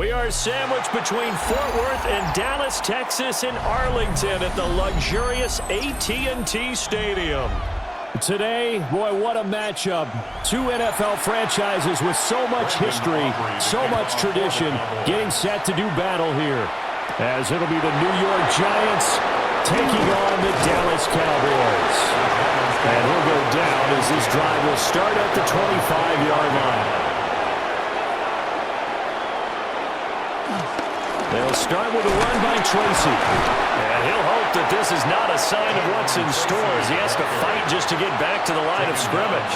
We are sandwiched between Fort Worth and Dallas, Texas, and Arlington at the luxurious AT&T Stadium. Today, boy, what a matchup. Two NFL franchises with so much history, so much tradition, getting set to do battle here. As it'll be the New York Giants taking on the Dallas Cowboys. And he'll go down as this drive will start at the 25-yard line. They'll start with a run by Tracy. And he'll hope that this is not a sign of what's in store as he has to fight just to get back to the line of scrimmage.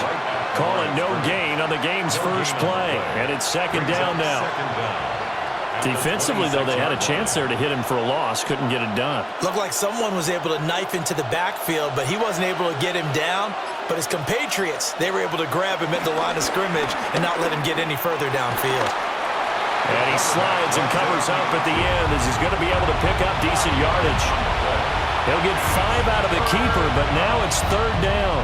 Call it no gain on the game's first play. And it's second down now. Defensively, though, they had a chance there to hit him for a loss. Couldn't get it done. Looked like someone was able to knife into the backfield, but he wasn't able to get him down. But his compatriots, they were able to grab him at the line of scrimmage and not let him get any further downfield. And he slides and covers up at the end as he's going to be able to pick up decent yardage. He'll get 5 out of the keeper, but now it's third down.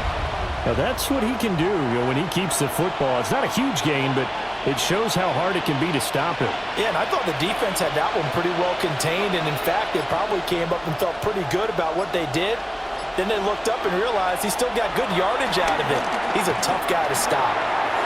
Now that's what he can do, when he keeps the football. It's not a huge gain, but it shows how hard it can be to stop him. Yeah, and I thought the defense had that one pretty well contained, and in fact, they probably came up and felt pretty good about what they did. Then they looked up and realized he still got good yardage out of it. He's a tough guy to stop.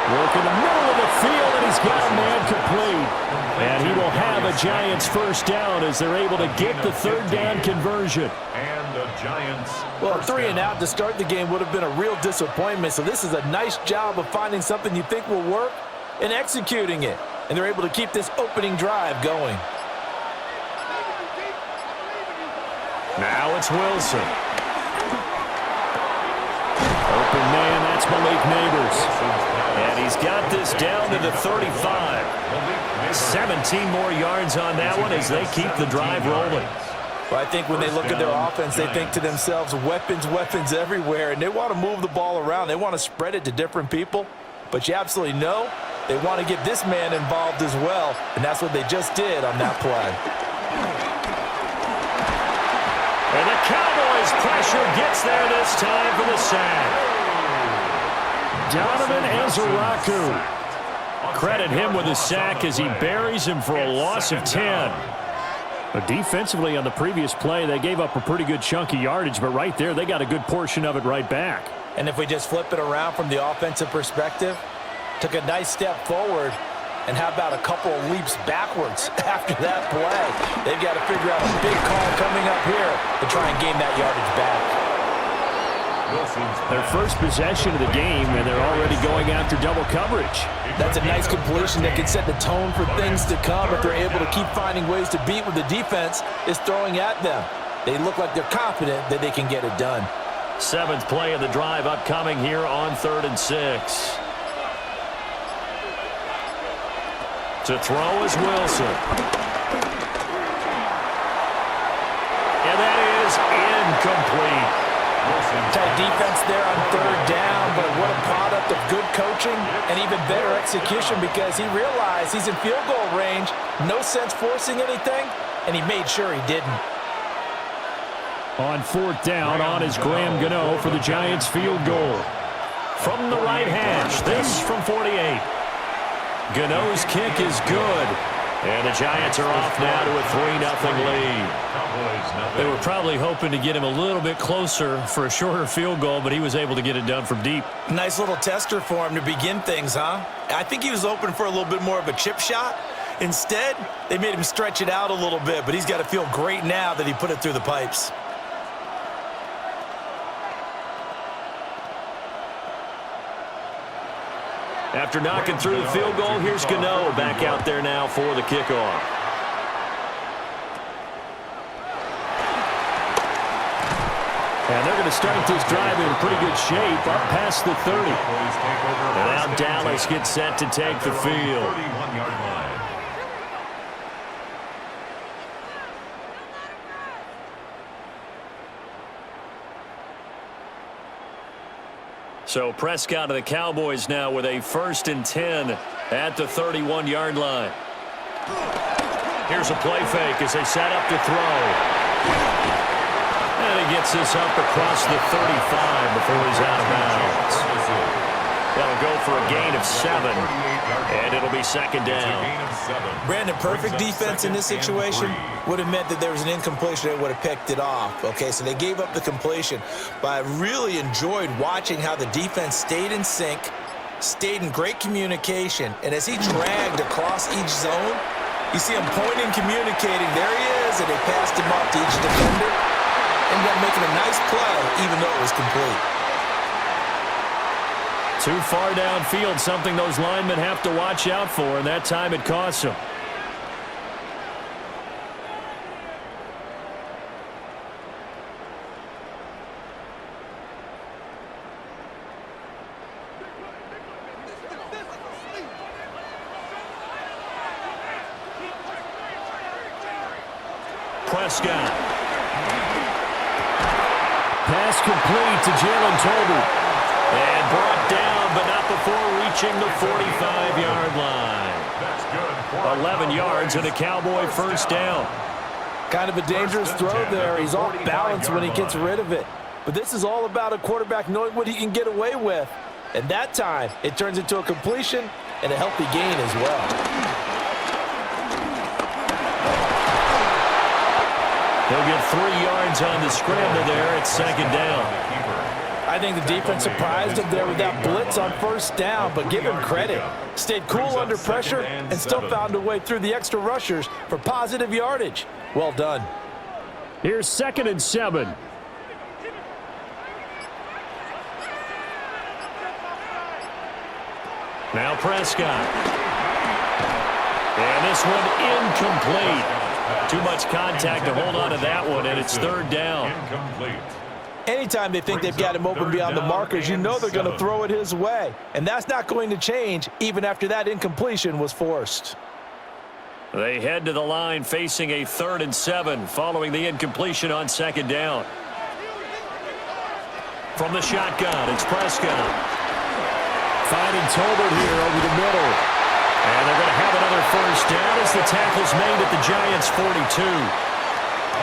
Work in the middle of the field, and he's got a man complete. And he will have a Giants first down as they're able to get the third down conversion. And the Giants. Well, 3 and out to start the game would have been a real disappointment, so this is a nice job of finding something you think will work and executing it. And they're able to keep this opening drive going. Now it's Wilson. Open man, that's Malik Neighbors. And he's got this down to the 35. 17 more yards on that one as they keep the drive rolling. Well, I think when they look at their offense, they think to themselves, weapons, weapons everywhere, and they want to move the ball around. They want to spread it to different people. But you absolutely know they want to get this man involved as well, and that's what they just did on that play. And the Cowboys pressure gets there this time for the sack. Donovan Ezeraku. Credit him with a sack as he buries him for a loss of 10. But defensively on the previous play, they gave up a pretty good chunk of yardage, but right there, they got a good portion of it right back. And if we just flip it around from the offensive perspective, took a nice step forward, and how about a couple of leaps backwards after that play? They've got to figure out a big call coming up here to try and gain that yardage back. Their first possession of the game, and they're already going after double coverage. That's a nice completion that can set the tone for things to come if they're able to keep finding ways to beat what the defense is throwing at them. They look like they're confident that they can get it done. 7th play of the drive upcoming here on 3rd and 6. To throw is Wilson. And that is incomplete. Tight defense there on 3rd down, but what a product of good coaching and even better execution because he realized he's in field goal range, no sense forcing anything, and he made sure he didn't. On 4th down, on is Graham Gano for the Giants field goal. From the right hash, this from 48. Gano's kick is good. And the Giants are off now to a 3-0 lead. They were probably hoping to get him a little bit closer for a shorter field goal, but he was able to get it done from deep. Nice little tester for him to begin things, huh? I think he was open for a little bit more of a chip shot. Instead, they made him stretch it out a little bit, but he's got to feel great now that he put it through the pipes. After knocking through the field goal, here's Gano back out there now for the kickoff. And they're going to start this drive in pretty good shape up past the 30. And now Dallas gets set to take the field. So Prescott of the Cowboys now with a 1st and 10 at the 31-yard line. Here's a play fake as they set up to throw. And he gets this up across the 35 before he's out of bounds. They'll go for a gain of 7, and it'll be second down. Brandon, perfect defense in this situation would have meant that there was an incompletion that would have picked it off. Okay, so they gave up the completion, but I really enjoyed watching how the defense stayed in sync, stayed in great communication, and as he dragged across each zone, you see him pointing, communicating. There he is, and they passed him off to each defender. Ended up making a nice play, even though it was complete. Too far downfield, something those linemen have to watch out for, and that time it costs them. Prescott. Pass complete to Jalen Tolbert. And brought down, but not before reaching the 45-yard line. 11 yards and a Cowboy first down. Kind of a dangerous throw there. He's off balance when he gets rid of it. But this is all about a quarterback knowing what he can get away with. And that time, it turns into a completion and a healthy gain as well. He'll get 3 yards on the scramble there. It's second down. I think the defense surprised him there with that blitz on first down, but give him credit. Stayed cool under pressure and still found a way through the extra rushers for positive yardage. Well done. Here's 2nd and 7. Now Prescott. And this one incomplete. Too much contact to hold on to that one, and it's third down. Incomplete. Anytime they think they've got him open beyond the markers, you know they're going to throw it his way. And that's not going to change even after that incompletion was forced. They head to the line facing a 3rd and 7 following the incompletion on second down. From the shotgun, it's Prescott. Finding Tolbert here over the middle. And they're going to have another first down as the tackle's made at the Giants' 42.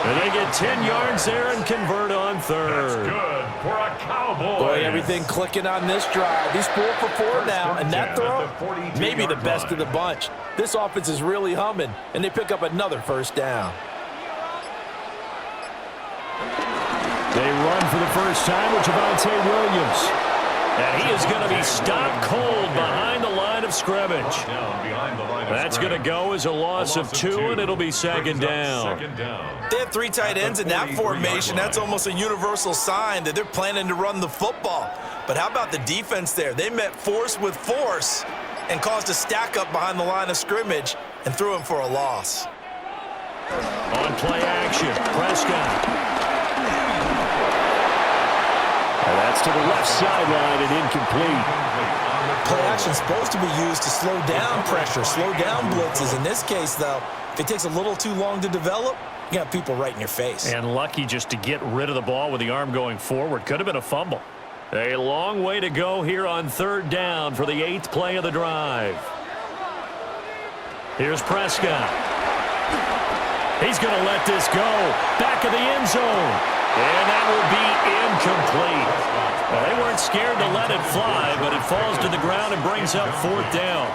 And they get 10 yards there and convert on third. That's good for a Cowboy. Boy, everything clicking on this drive. He's 4 for 4 now, and that throw, maybe the best of the bunch. This offense is really humming, and they pick up another first down. They run for the first time with Javonte Williams. And he is going to be stopped cold behind the line of scrimmage. That's going to go as a loss of 2, and it'll be second down. They have 3 tight ends in that formation. That's almost a universal sign that they're planning to run the football. But how about the defense there? They met force with force and caused a stack up behind the line of scrimmage and threw him for a loss. On play action, Prescott. And that's to the left sideline and incomplete. Play action is supposed to be used to slow down pressure, slow down blitzes. In this case, though, if it takes a little too long to develop, you got people right in your face. And lucky just to get rid of the ball with the arm going forward. Could have been a fumble. A long way to go here on third down for the 8th play of the drive. Here's Prescott. He's going to let this go. Back of the end zone. And that will be incomplete. Well, they weren't scared to let it fly, but it falls to the ground and brings up 4th down.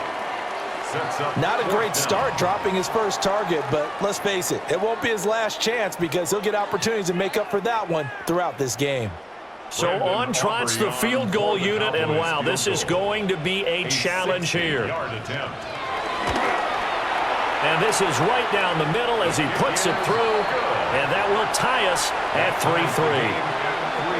Not a great start dropping his first target, but let's face it, it won't be his last chance because he'll get opportunities to make up for that one throughout this game. So on trots the field goal unit, and wow, this is going to be a challenge here. And this is right down the middle as he puts it through, and that will tie us at 3-3.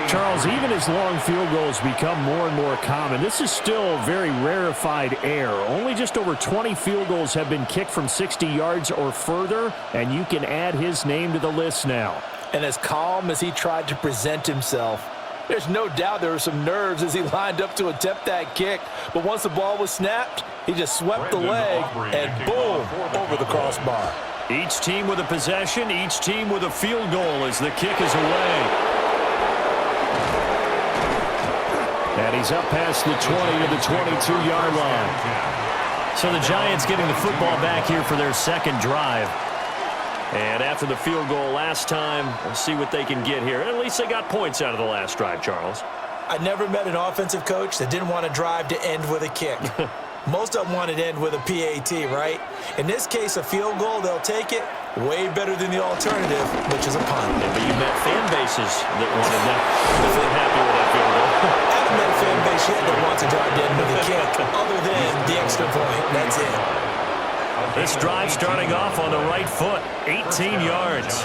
Charles, even as long field goals become more and more common, this is still very rarefied air. Only just over 20 field goals have been kicked from 60 yards or further, and you can add his name to the list now. And as calm as he tried to present himself, there's no doubt there were some nerves as he lined up to attempt that kick. But once the ball was snapped, he just swept the leg and boom, over the crossbar. Each team with a possession, each team with a field goal as the kick is away. And he's up past the 20 to the 22-yard line. So the Giants getting the football back here for their second drive. And after the field goal last time, we'll see what they can get here. At least they got points out of the last drive, Charles. I never met an offensive coach that didn't want to drive to end with a kick. Most of them want to end with a PAT, right? In this case, a field goal, they'll take it. Way better than the alternative, which is a punt. Yeah, but you met fan bases that wanted that. That weren't happy with that field goal. I haven't met a fan base yet that wants to drive to end with a kick, other than the extra point. That's it. This drive starting off on the right foot, 18 yards.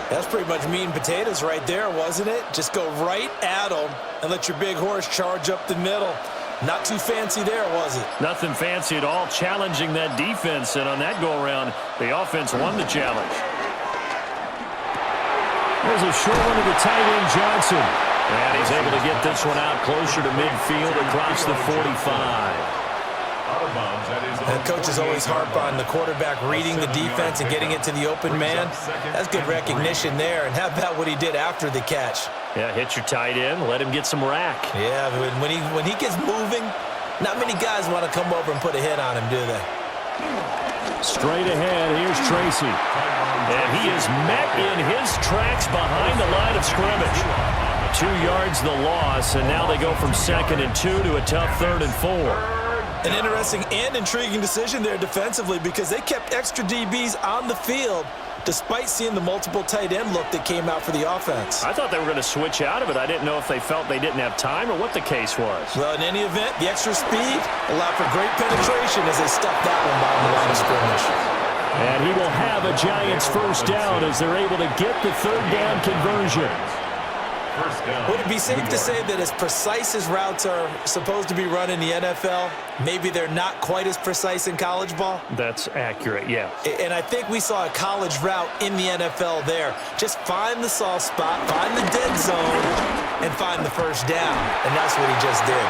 That's pretty much meat and potatoes right there, wasn't it? Just go right at them and let your big horse charge up the middle. Not too fancy there, was it? Nothing fancy at all, challenging that defense, and on that go-around, the offense won the challenge. There's a short one to the tight end, Johnson. And he's able to get this one out closer to midfield across the 45. The coaches always harp on the quarterback reading the defense and getting it to the open man. That's good recognition there. And how about what he did after the catch? Yeah, hit your tight end, let him get some rack. Yeah, when he gets moving, not many guys want to come over and put a hit on him, do they? Straight ahead, here's Tracy. And he is met in his tracks behind the line of scrimmage. 2 yards the loss, and now they go from 2nd and 2 to a tough 3rd and 4. An interesting and intriguing decision there defensively because they kept extra DBs on the field despite seeing the multiple tight end look that came out for the offense. I thought they were going to switch out of it. I didn't know if they felt they didn't have time or what the case was. Well, in any event, the extra speed allowed for great penetration as they stuffed that one behind the line of scrimmage. And he will have a Giants first down as they're able to get the 3rd down conversion. Would it be safe to say that as precise as routes are supposed to be run in the NFL, maybe they're not quite as precise in college ball? That's accurate, yeah. And I think we saw a college route in the NFL there. Just find the soft spot, find the dead zone, and find the first down. And that's what he just did.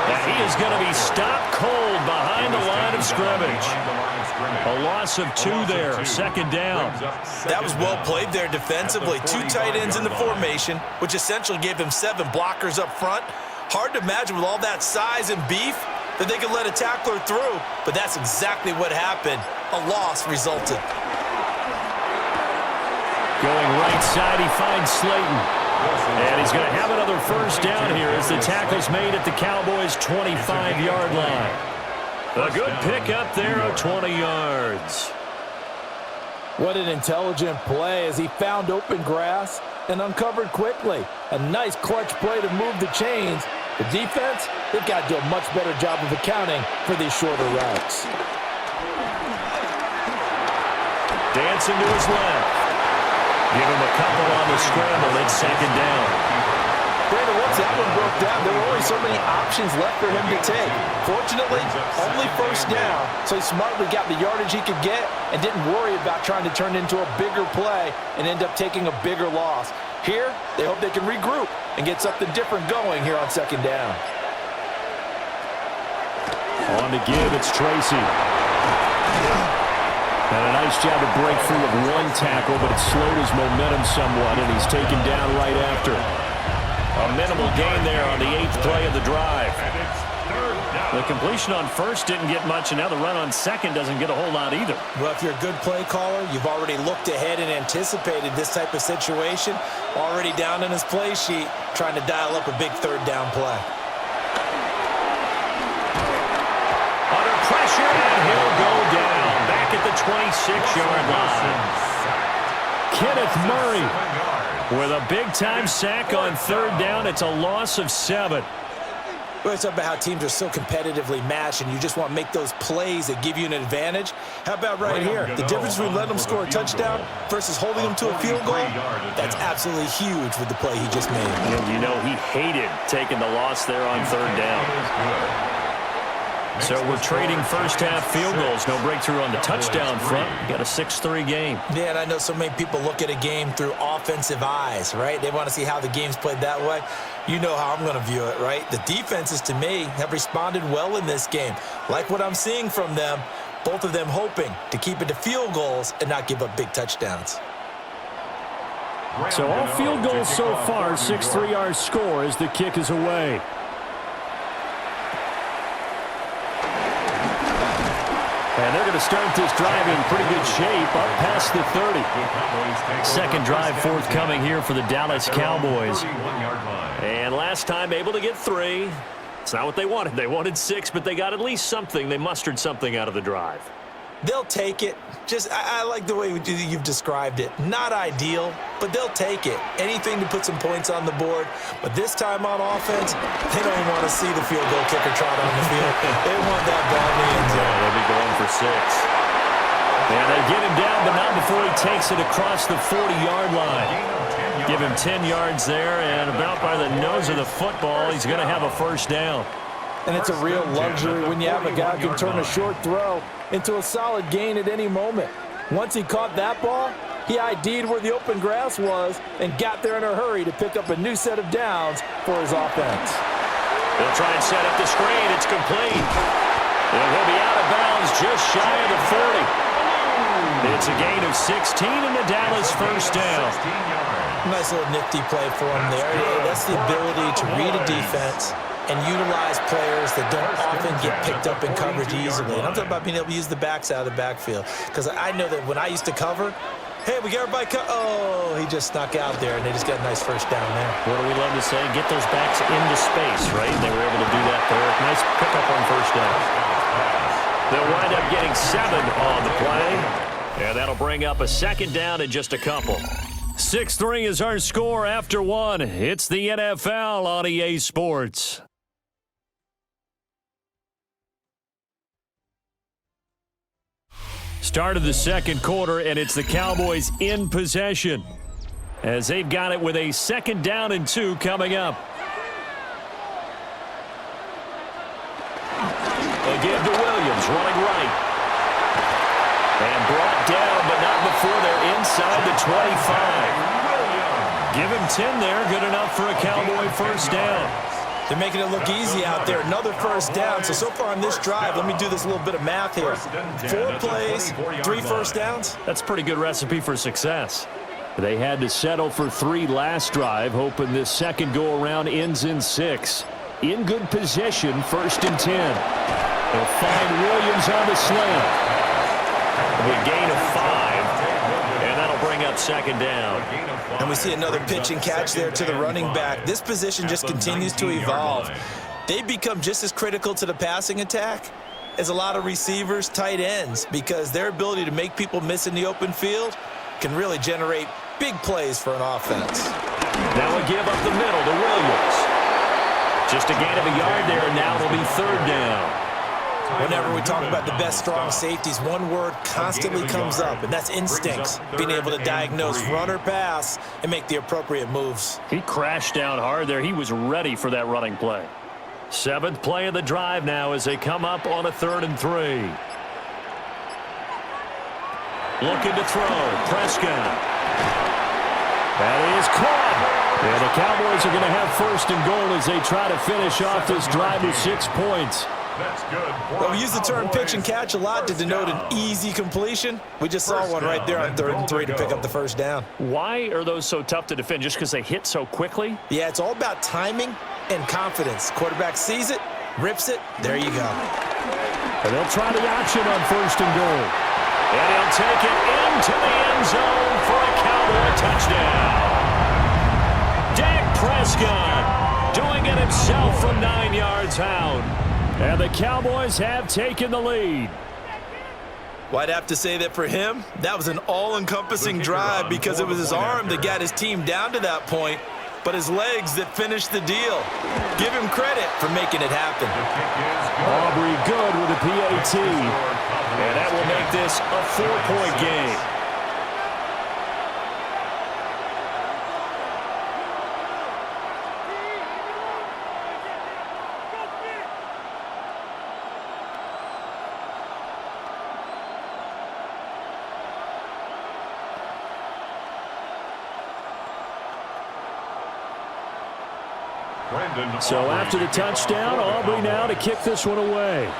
And he is going to be stopped cold behind the line of scrimmage. A loss of 2 there, 2nd down. That was well played there defensively. 2 tight ends in the formation, which essentially gave him 7 blockers up front. Hard to imagine with all that size and beef that they could let a tackler through, but that's exactly what happened. A loss resulted. Going right side, he finds Slayton. And he's going to have another first down here as the tackle's made at the Cowboys' 25-yard line. A good pickup there of 20 yards. What an intelligent play as he found open grass and uncovered quickly. A nice clutch play to move the chains. The defense, they've got to do a much better job of accounting for these shorter routes. Dancing to his left. Give him a couple on the scramble. It's 2nd down. Brandon, once that one broke down, there were only so many options left for him to take. Fortunately, only first down, so he smartly got the yardage he could get and didn't worry about trying to turn it into a bigger play and end up taking a bigger loss. Here, they hope they can regroup and get something different going here on 2nd down. On to give, it's Tracy. And a nice job to break free of 1 tackle, but it slowed his momentum somewhat, and he's taken down right after. A minimal gain there on the 8th play of the drive. The completion on first didn't get much, and now the run on second doesn't get a whole lot either. Well, if you're a good play caller, you've already looked ahead and anticipated this type of situation. Already down in his play sheet, trying to dial up a big 3rd down play. Under pressure, and he'll go down. Back at the 26-yard line. Kenneth Murray. With a big-time sack on 3rd down, it's a loss of 7. We're talking about how teams are so competitively matched, and you just want to make those plays that give you an advantage. How about right here? The difference between letting them score a touchdown versus holding them to a field goal, that's absolutely huge with the play he just made. And you know he hated taking the loss there on 3rd down. So we're trading first-half field goals. No breakthrough on the touchdown front. We got a 6-3 game. Yeah, and I know so many people look at a game through offensive eyes, right? They want to see how the game's played that way. You know how I'm going to view it, right? The defenses, to me, have responded well in this game. Like what I'm seeing from them, both of them hoping to keep it to field goals and not give up big touchdowns. So all field goals so far, 6-3 our score as the kick is away. And they're going to start this drive in pretty good shape up past the 30. Second drive forthcoming here for the Dallas Cowboys. And last time able to get 3. It's not what they wanted. They wanted 6, but they got at least something. They mustered something out of the drive. They'll take it. I like the way you've described it. Not ideal, but they'll take it. Anything to put some points on the board. But this time on offense, they don't even want to see the field goal kicker trot on the field. They want that ball in the end zone. Yeah, they'll be going for 6. And they get him down, but not before he takes it across the 40-yard line. Give him 10 yards there, and about by the nose of the football, he's going to have a first down. And it's a real luxury when you have a guy who can turn a short throw into a solid gain at any moment. Once he caught that ball, he ID'd where the open grass was and got there in a hurry to pick up a new set of downs for his offense. They'll try and set up the screen. It's complete. And he'll be out of bounds just shy of the 40. It's a gain of 16 and the Dallas first down. Nice little nifty play for him there. That's the ability to read a defense and utilize players that don't often get picked up in coverage easily. And I'm talking about being able to use the backs out of the backfield. Because I know that when I used to cover, hey, we got everybody oh, he just snuck out there, and they just got a nice first down there. What do we love to say? Get those backs into space, right? They were able to do that there. Nice pickup on first down. They'll wind up getting 7 on the play. And that'll bring up a second down in just a couple. 6-3 is our score after 1. It's the NFL on EA Sports. Start of the second quarter, and it's the Cowboys in possession as they've got it with a second down and 2 coming up. Again to Williams, running right. And brought down, but not before they're inside the 25. Give him 10 there, good enough for a Cowboy first down. They're making it look easy out there. Another first down. So far on this drive, let me do this little bit of math here. 4 plays, 3 first downs. That's a pretty good recipe for success. They had to settle for 3 last drive, hoping this second go-around ends in 6. In good position, first and 10. They'll find Williams on the slant. A gain of 5, and that'll bring up second down. And we see another pitch and catch there to the running back. This position just continues to evolve. They've become just as critical to the passing attack as a lot of receivers, tight ends, because their ability to make people miss in the open field can really generate big plays for an offense. Now a give up the middle to Williams. Just a gain of a yard there, and now it'll be third down. Whenever we talk about the best strong safeties, one word constantly comes up, and that's instincts. Being able to diagnose run or pass and make the appropriate moves. He crashed down hard there. He was ready for that running play. 7th play of the drive now as they come up on a 3rd and 3. Looking to throw. Prescott. That is caught. And the Cowboys are going to have first and goal as they try to finish off this drive with 6 points. That's good. Well, we use the term pitch and catch a lot to denote an easy completion. We just saw one right there on 3rd and 3 to pick up the first down. Why are those so tough to defend? Just because they hit so quickly? Yeah, it's all about timing and confidence. Quarterback sees it, rips it, there you go. And they'll try the option on first and goal. And he'll take it into the end zone for a Cowboy touchdown. Dak Prescott doing it himself from 9 yards out. And the Cowboys have taken the lead. Well, I'd have to say that for him, that was an all-encompassing drive because it was his arm that got his team down to that point, but his legs that finished the deal. Give him credit for making it happen. Aubrey good with a PAT. And that will make this a 4-point game. So after the touchdown, Aubrey now to kick this one away.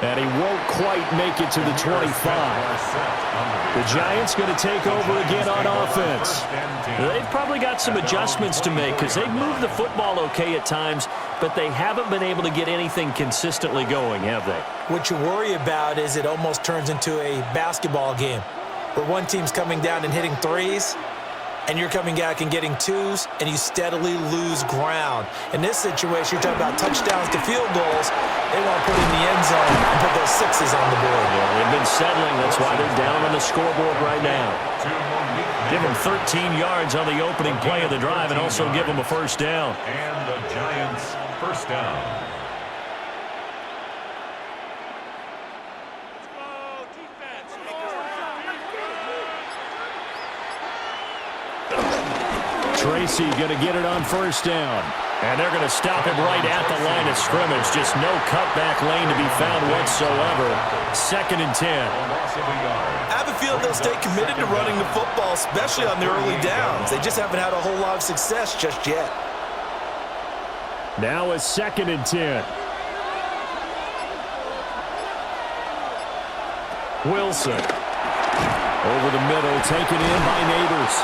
And he won't quite make it to the 25. The Giants going to take over again on offense. They've probably got some adjustments to make because they've moved the football okay at times, but they haven't been able to get anything consistently going, have they? What you worry about is it almost turns into a basketball game where one team's coming down and hitting threes, and you're coming back and getting twos, and you steadily lose ground. In this situation, you're talking about touchdowns to field goals. They want to put in the end zone and put those sixes on the board. Yeah, they've been settling. That's why they're down on the scoreboard right now. Give them 13 yards on the opening play of the drive and also give them a first down. And the Giants first down. Tracy going to get it on first down. And they're going to stop him right at the line of scrimmage. Just no cutback lane to be found whatsoever. 2nd and 10. I have a feeling they'll stay committed to running the football, especially on the early downs. They just haven't had a whole lot of success just yet. Now a 2nd and 10. Wilson. Over the middle, taken in by Neighbors.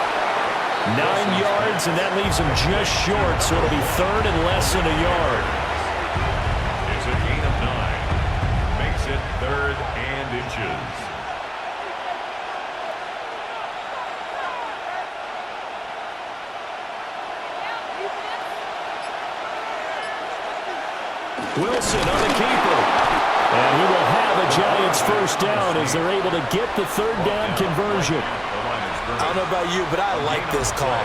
9 yards, and that leaves him just short, so it'll be 3rd and less than a yard. It's a gain of 9. Makes it 3rd and inches. Wilson on the keeper. And he will have a Giants first down as they're able to get the 3rd down conversion. I don't know about you, but I like this call.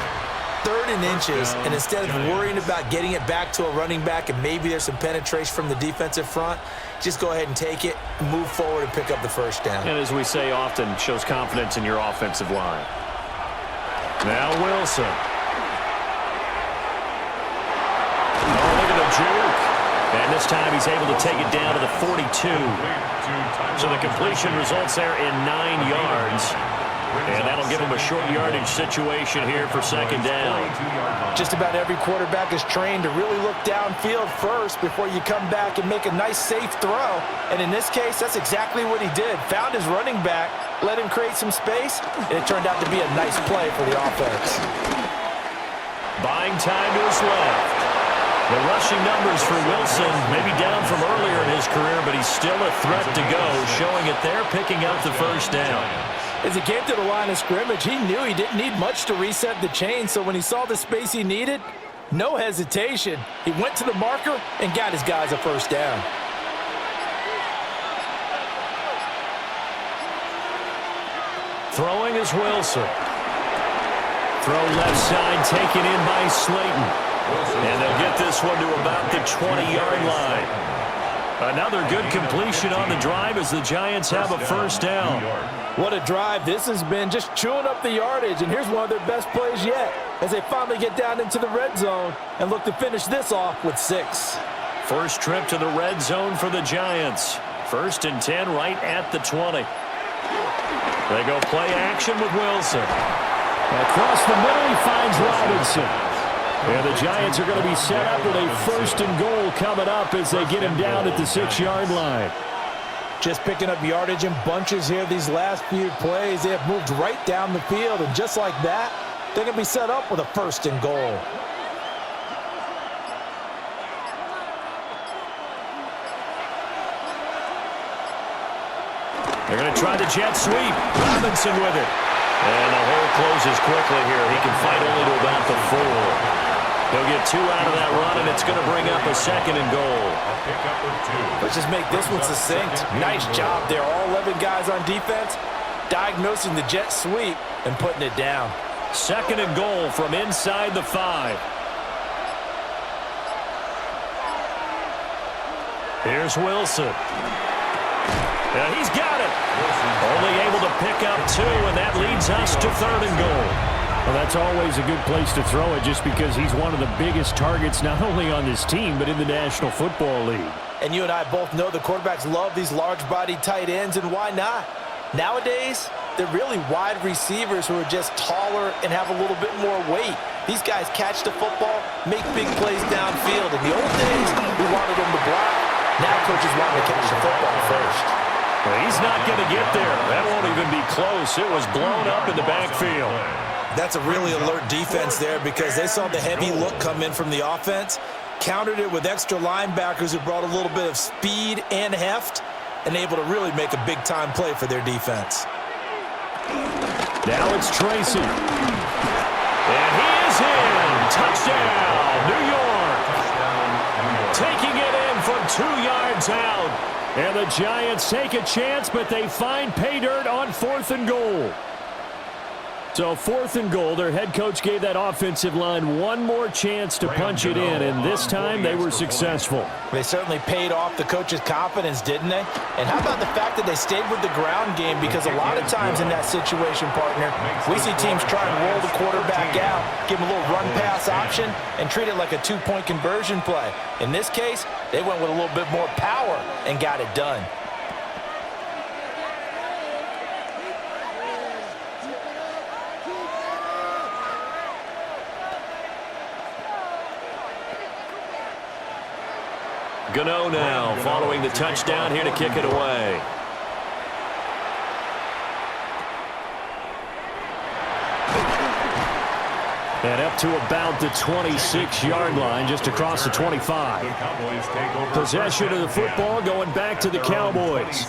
3rd and inches, and instead of worrying about getting it back to a running back and maybe there's some penetration from the defensive front, just go ahead and take it, move forward, and pick up the first down. And as we say often, shows confidence in your offensive line. Now Wilson. Oh, look at the juke. And this time he's able to take it down to the 42. So the completion results there in 9 yards. And that'll give him a short yardage situation here for 2nd down. Just about every quarterback is trained to really look downfield first before you come back and make a nice, safe throw. And in this case, that's exactly what he did. Found his running back, let him create some space, and it turned out to be a nice play for the offense. Buying time to his left. The rushing numbers for Wilson may be down from earlier in his career, but he's still a threat to go, showing it there, picking up the first down. As he came to the line of scrimmage, he knew he didn't need much to reset the chain, so when he saw the space he needed, no hesitation. He went to the marker and got his guys a first down. Throwing is Wilson. Throw left side, taken in by Slayton. And they'll get this one to about the 20-yard line. Another good completion on the drive as the Giants have a first down. What a drive this has been, just chewing up the yardage. And here's one of their best plays yet as they finally get down into the red zone and look to finish this off with 6. First trip to the red zone for the Giants. 1st and 10 right at the 20. They go play action with Wilson. Across the middle, he finds Robinson. And the Giants are going to be set up with a 1st and goal coming up as they get him down at the 6-yard line. Just picking up yardage in bunches here these last few plays. They have moved right down the field, and just like that, they're going to be set up with a 1st and goal. They're going to try the jet sweep. Robinson with it. And the hole closes quickly here. He can fight only to about the 4. He'll get 2 out of that run, and it's going to bring up a 2nd and goal. Let's just make this one succinct. Nice job there. All 11 guys on defense diagnosing the jet sweep and putting it down. 2nd and goal from inside the 5. Here's Wilson. And he's got it. Only able to pick up 2, and that leads us to 3rd and goal. Well, that's always a good place to throw it just because he's one of the biggest targets not only on this team but in the National Football League. And you and I both know the quarterbacks love these large-bodied tight ends, and why not? Nowadays, they're really wide receivers who are just taller and have a little bit more weight. These guys catch the football, make big plays downfield. In the old days, we wanted them to block. Now coaches want to catch the football first. Well, he's not going to get there. That won't even be close. It was blown up in the backfield. That's a really alert defense there because they saw the heavy look come in from the offense, countered it with extra linebackers who brought a little bit of speed and heft, and able to really make a big-time play for their defense. Now it's Tracy. And he is in. Touchdown, New York. Taking it in from 2 yards out. And the Giants take a chance, but they find pay dirt on 4th and goal. So 4th and goal, their head coach gave that offensive line one more chance to punch it in, and this time they were successful. They certainly paid off the coach's confidence, didn't they? And how about the fact that they stayed with the ground game? Because a lot of times in that situation, partner, we see teams try and roll the quarterback out, give him a little run-pass option, and treat it like a 2-point conversion play. In this case, they went with a little bit more power and got it done. Gano now following the touchdown here to kick it away. And up to about the 26-yard line, just across the 25. Possession of the football going back to the Cowboys.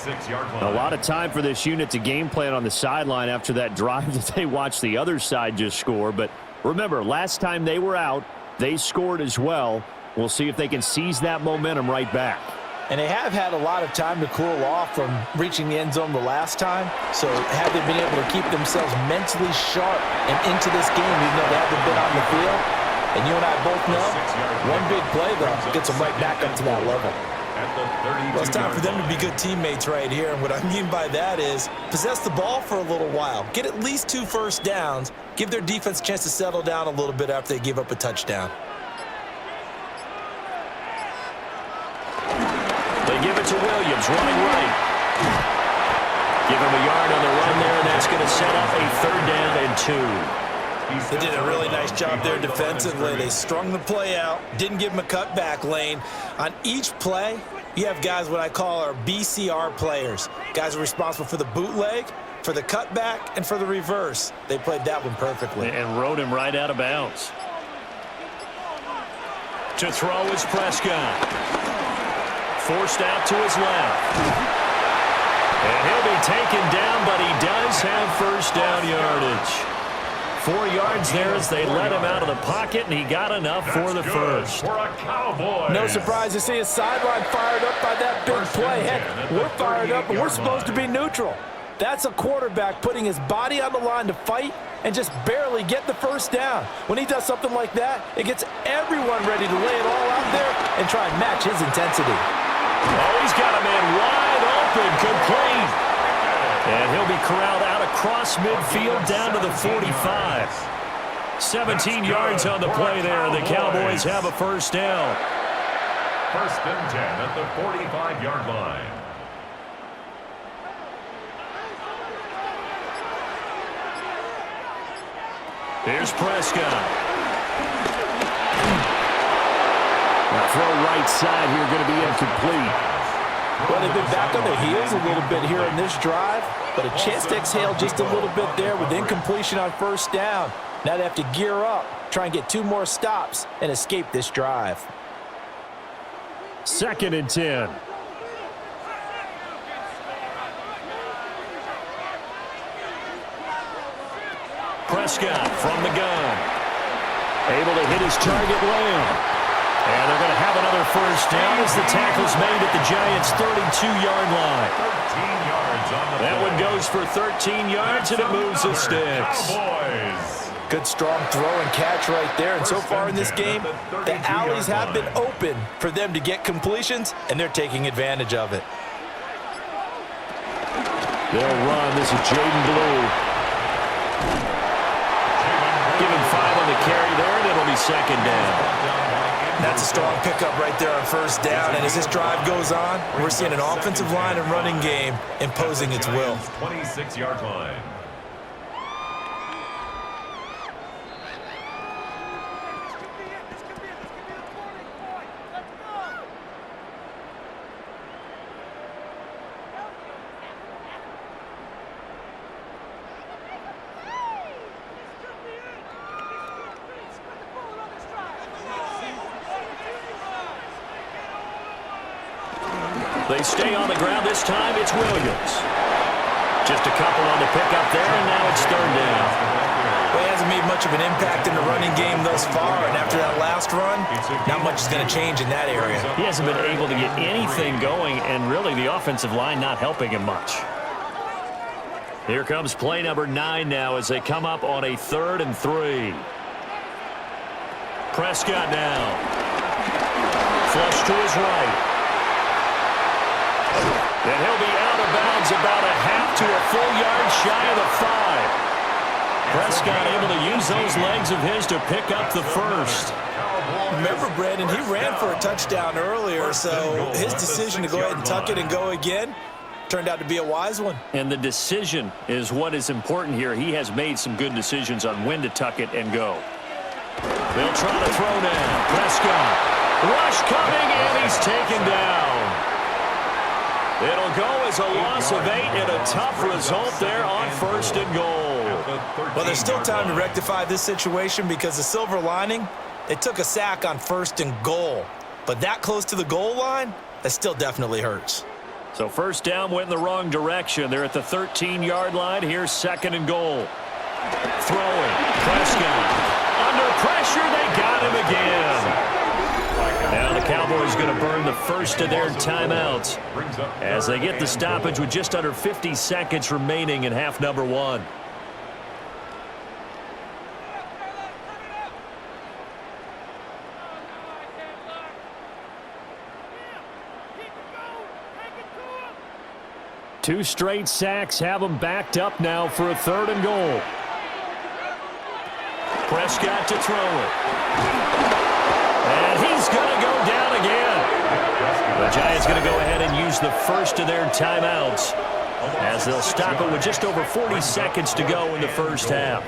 A lot of time for this unit to game plan on the sideline after that drive that they watched the other side just score. But remember, last time they were out, they scored as well. We'll see if they can seize that momentum right back. And they have had a lot of time to cool off from reaching the end zone the last time. So have they been able to keep themselves mentally sharp and into this game, even though they haven't been on the field? And you and I both know, one big play, though, gets them right back up to that level. Well, it's time for them to be good teammates right here. And what I mean by that is possess the ball for a little while. Get at least 2 first downs. Give their defense a chance to settle down a little bit after they give up a touchdown. They give it to Williams, running right. Give him a yard on the run there, and that's going to set up a 3rd down and 2. They did a really nice job there defensively. They strung the play out, didn't give him a cutback lane. On each play, you have guys what I call our BCR players. Guys are responsible for the bootleg, for the cutback, and for the reverse. They played that one perfectly. And rode him right out of bounds. To throw is Prescott. Forced out to his left. And he'll be taken down, but he does have first down yardage. 4 yards there as they let him out of the pocket, and he got enough for the first. No surprise to see his sideline fired up by that big play. Heck, we're fired up, and we're supposed to be neutral. That's a quarterback putting his body on the line to fight and just barely get the first down. When he does something like that, it gets everyone ready to lay it all out there and try and match his intensity. Oh, he's got a man wide open, complete. And he'll be corralled out across midfield down to the 45. 17 yards on the play there, and the Cowboys have a first down. 1st and 10 at the 45-yard line. Here's Prescott. Throw right side here, going to be incomplete. Well, they've been back on their heels a little bit here in this drive, but a chance to exhale just a little bit there with incompletion on first down. Now they have to gear up, try and get 2 more stops, and escape this drive. 2nd and 10. Prescott from the gun. Able to hit his target Lamb. And they're going to have another first down as the tackle's made at the Giants' 32-yard line. 13 yards on the That one goes for 13 yards, and it moves the sticks. Good strong throw and catch right there. And so far in this game, the alleys have been open for them to get completions, and they're taking advantage of it. They'll run. This is Jaden Blue. Give him 5 on the carry there, and it'll be 2nd down. That's a strong pickup right there on first down. And as this drive goes on, we're seeing an offensive line and running game imposing its will. 26-yard line. They stay on the ground. This time it's Williams. Just a couple on the pickup there, and now it's third down. Well, he hasn't made much of an impact in the running game thus far, and after that last run, not much is going to change in that area. He hasn't been able to get anything going, and really the offensive line not helping him much. Here comes play number 9 now as they come up on a 3rd and 3. Prescott now. Flush to his right. And he'll be out of bounds about a half to a full yard shy of the 5. Prescott able to use those legs of his to pick up the first. Remember, Brandon, he ran for a touchdown earlier, so his decision to go ahead and tuck it and go again turned out to be a wise one. And the decision is what is important here. He has made some good decisions on when to tuck it and go. They'll try to throw now. Prescott. Rush coming, and he's taken down. It'll go as a loss of 8 and a tough result there on 1st and goal. Well, there's still time to rectify this situation because the silver lining, they took a sack on 1st and goal. But that close to the goal line, that still definitely hurts. So 1st down went in the wrong direction. They're at the 13-yard line. Here's 2nd and goal. Throwing. Prescott. Under pressure, they got him again. Now the Cowboys going to burn the first of their timeouts as they get the stoppage with just under 50 seconds remaining in half number 1. Two straight sacks have them backed up now for a 3rd and goal. Prescott to throw it. And he's going to go down again. The Giants going to go ahead and use the first of their timeouts as they'll stop it with just over 40 seconds to go in the first half.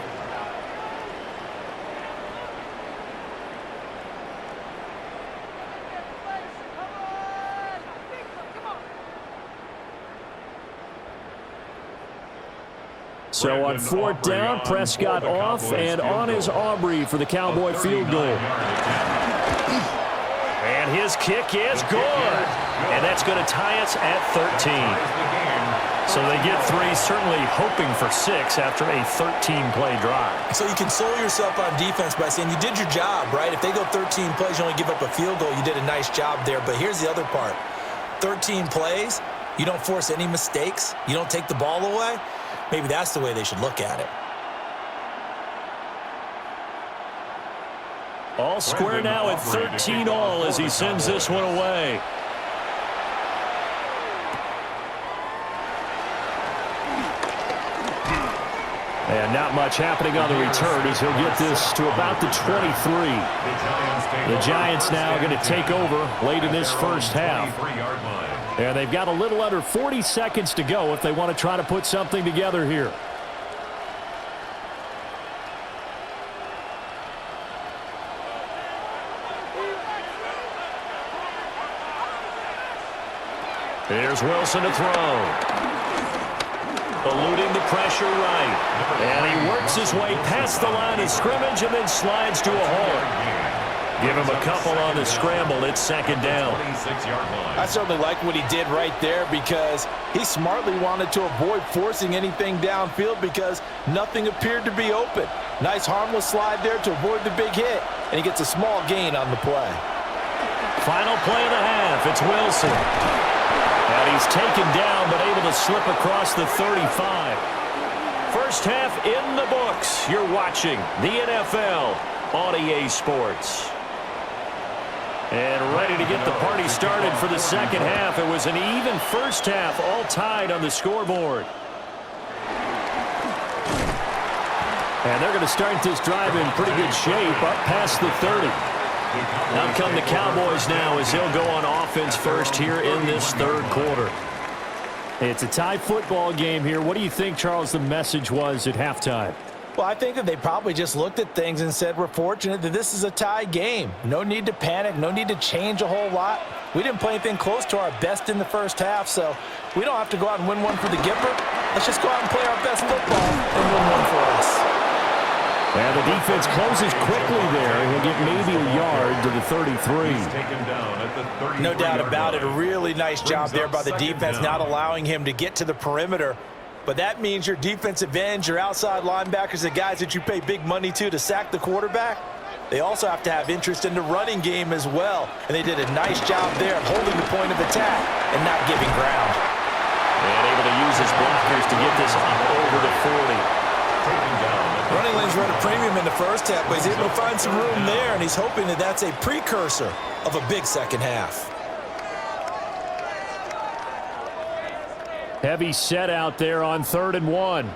So on 4th down, Prescott off and on is Aubrey for the Cowboy field goal. And his kick is good. And that's going to tie us at 13. So they get 3, certainly hoping for 6 after a 13-play drive. So you console yourself on defense by saying you did your job, right? If they go 13 plays, you only give up a field goal, you did a nice job there. But here's the other part. 13 plays, you don't force any mistakes, you don't take the ball away. Maybe that's the way they should look at it. All square now at 13 all as he sends this one away. And not much happening on the return as he'll get this to about the 23. The Giants now going to take over late in this first half. And they've got a little under 40 seconds to go if they want to try to put something together here. Here's Wilson to throw. Eluding the pressure right. And he works his way past the line of scrimmage and then slides to a hole. Give him a couple on the scramble. It's 2nd down. I certainly like what he did right there because he smartly wanted to avoid forcing anything downfield because nothing appeared to be open. Nice harmless slide there to avoid the big hit, and he gets a small gain on the play. Final play of the half. It's Wilson. And he's taken down but able to slip across the 35. First half in the books. You're watching the NFL on EA Sports. And ready to get the party started for the second half. It was an even first half, all tied on the scoreboard. And they're going to start this drive in pretty good shape up past the 30. Out come the Cowboys now as they'll go on offense first here in this 3rd quarter. It's a tie football game here. What do you think, Charles, the message was at halftime? Well, I think that they probably just looked at things and said, we're fortunate that this is a tie game. No need to panic. No need to change a whole lot. We didn't play anything close to our best in the first half, so we don't have to go out and win one for the Gipper. Let's just go out and play our best football and win one for us. And the defense closes quickly there, and he'll get maybe a yard to the 33. No doubt about it. A really nice job there by the defense, not allowing him to get to the perimeter. But that means your defensive ends, your outside linebackers, the guys that you pay big money to sack the quarterback, they also have to have interest in the running game as well. And they did a nice job there of holding the point of attack and not giving ground. And able to use his blockers to get this up over the 40. Running lanes run a premium in the first half, but he's able to find some room there, and he's hoping that that's a precursor of a big second half. Heavy set out there on 3rd and 1.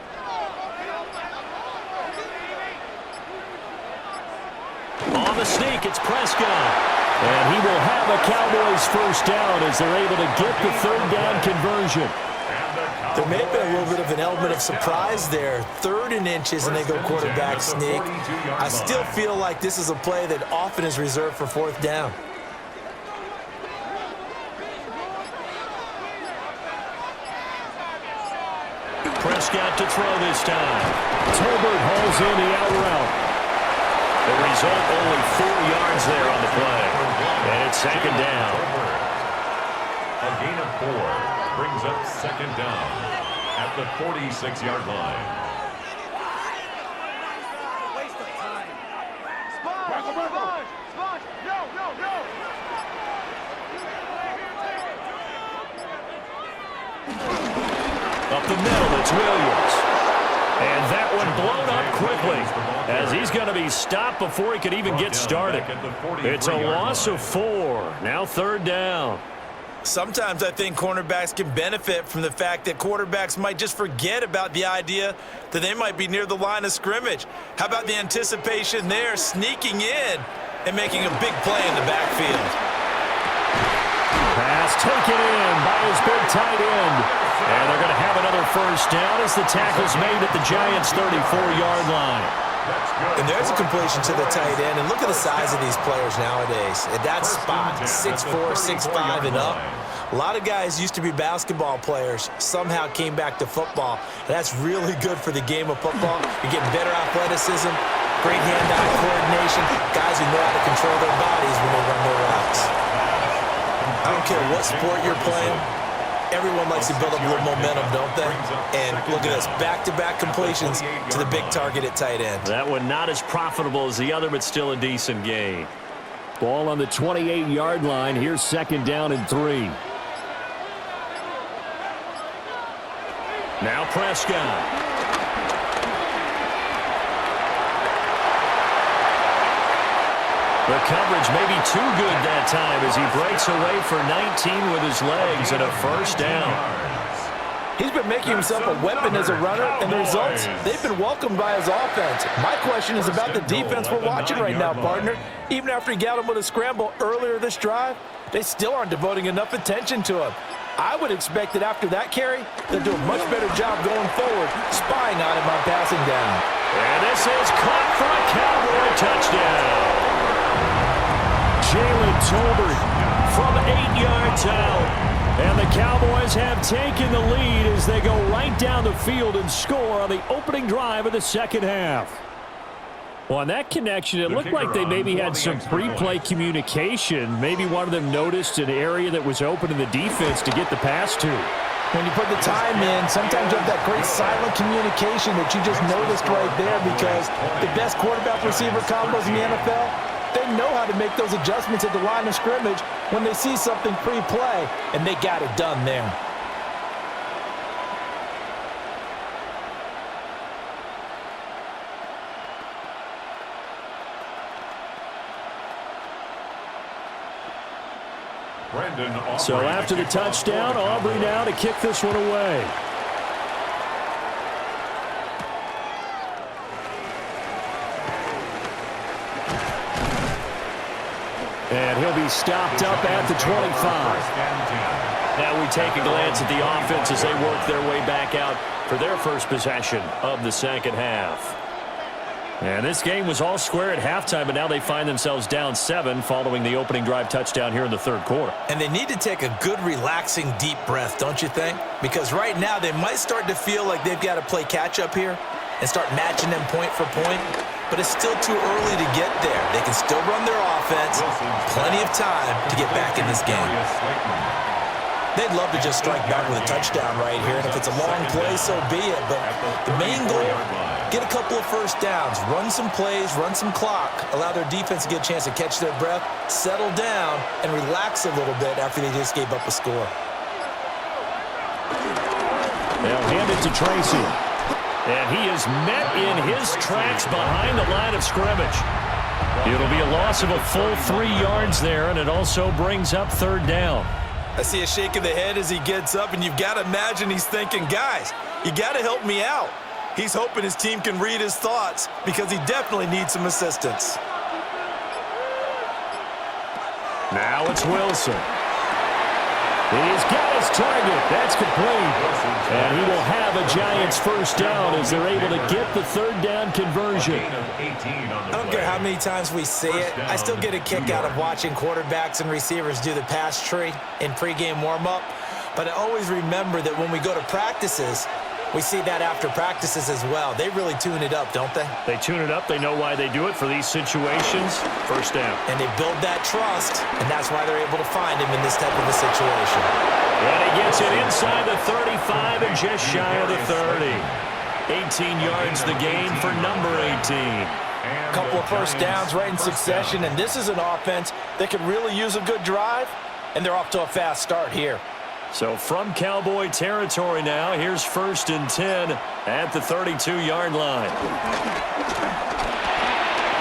On the sneak, it's Prescott. And he will have a Cowboys first down as they're able to get the 3rd down conversion. There may have been a little bit of an element of surprise there. 3rd and inches, and they go quarterback sneak. I still feel like this is a play that often is reserved for 4th down. Prescott to throw this time. Tolbert hauls in the out route. The result, only 4 yards there on the play. And it's 2nd down. A gain of 4 brings up 2nd down at the 46-yard line. Waste of time. Sponge. No. Up the middle, it's Williams. And that one blown up quickly as he's going to be stopped before he could even get started. It's a loss of 4. Now 3rd down. Sometimes I think cornerbacks can benefit from the fact that quarterbacks might just forget about the idea that they might be near the line of scrimmage. How about the anticipation there, sneaking in and making a big play in the backfield? Pass taken in by his big tight end. And they're going to have another first down as the tackle's made at the Giants' 34-yard line. And there's a completion to the tight end. And look at the size of these players nowadays. At that spot, 6'4", 6'5", and up. A lot of guys used to be basketball players, somehow came back to football. And that's really good for the game of football. You're getting better athleticism, great hand-eye coordination, guys who know how to control their bodies when they run their routes. I don't care what sport you're playing. Everyone likes to build up a little momentum, don't they? And look at this, back-to-back completions to the big target at tight end. That one not as profitable as the other, but still a decent gain. Ball on the 28-yard line. Here's 2nd down and 3. Now Prescott. The coverage may be too good that time as he breaks away for 19 with his legs and a first down. He's been making himself a weapon as a runner, and the results, they've been welcomed by his offense. My question is about the defense we're watching right now, partner. Even after he got him with a scramble earlier this drive, they still aren't devoting enough attention to him. I would expect that after that carry, they'll do a much better job going forward, spying on him on passing down. And this is caught for a Cowboy touchdown. Jalen Tolbert from 8 yards out. And the Cowboys have taken the lead as they go right down the field and score on the opening drive of the second half. Well, on that connection, it looked like they maybe had some pre-play communication. Maybe one of them noticed an area that was open in the defense to get the pass to. When you put the time in, sometimes you have that great silent communication that you just noticed right there, because the best quarterback-receiver combos in the NFL, they know how to make those adjustments at the line of scrimmage when they see something pre-play, and they got it done there. So after the touchdown, Aubrey now to kick this one away. And he'll be stopped up at the 25. Now we take a glance at the offense as they work their way back out for their first possession of the second half. And this game was all square at halftime, but now they find themselves down 7 following the opening drive touchdown here in the third quarter. And they need to take a good, relaxing, deep breath, don't you think? Because right now they might start to feel like they've got to play catch-up here and start matching them point for point. but it's still too early to get there. They can still run their offense. Plenty of time to get back in this game. They'd love to just strike back with a touchdown right here, and if it's a long play, so be it. But the main goal, get a couple of first downs, run some plays, run some clock, allow their defense to get a chance to catch their breath, settle down, and relax a little bit after they just gave up a score. They'll hand it to Tracy. And he is met in his tracks behind the line of scrimmage. It'll be a loss of a full 3 yards there, and it also brings up third down. I see a shake of the head as he gets up, and you've got to imagine he's thinking, guys, you got to help me out. He's hoping his team can read his thoughts because he definitely needs some assistance. Now it's Wilson. He's got his target. That's complete. And he will have a Giants first down as they're able to get the third down conversion. I don't care how many times we see it. I still get a kick out of watching quarterbacks and receivers do the pass tree in pregame warm-up. But I always remember that when we go to practices, we see that after practices as well. They really tune it up, don't they? They tune it up. They know why they do it for these situations. First down. And they build that trust, and that's why they're able to find him in this type of a situation. And he gets it inside the 35 and just shy of the 30. 18 yards the gain for number 18. A couple of first downs right in succession, and this is an offense that could really use a good drive, and they're off to a fast start here. So from Cowboy territory now, here's 1st and 10 at the 32-yard line.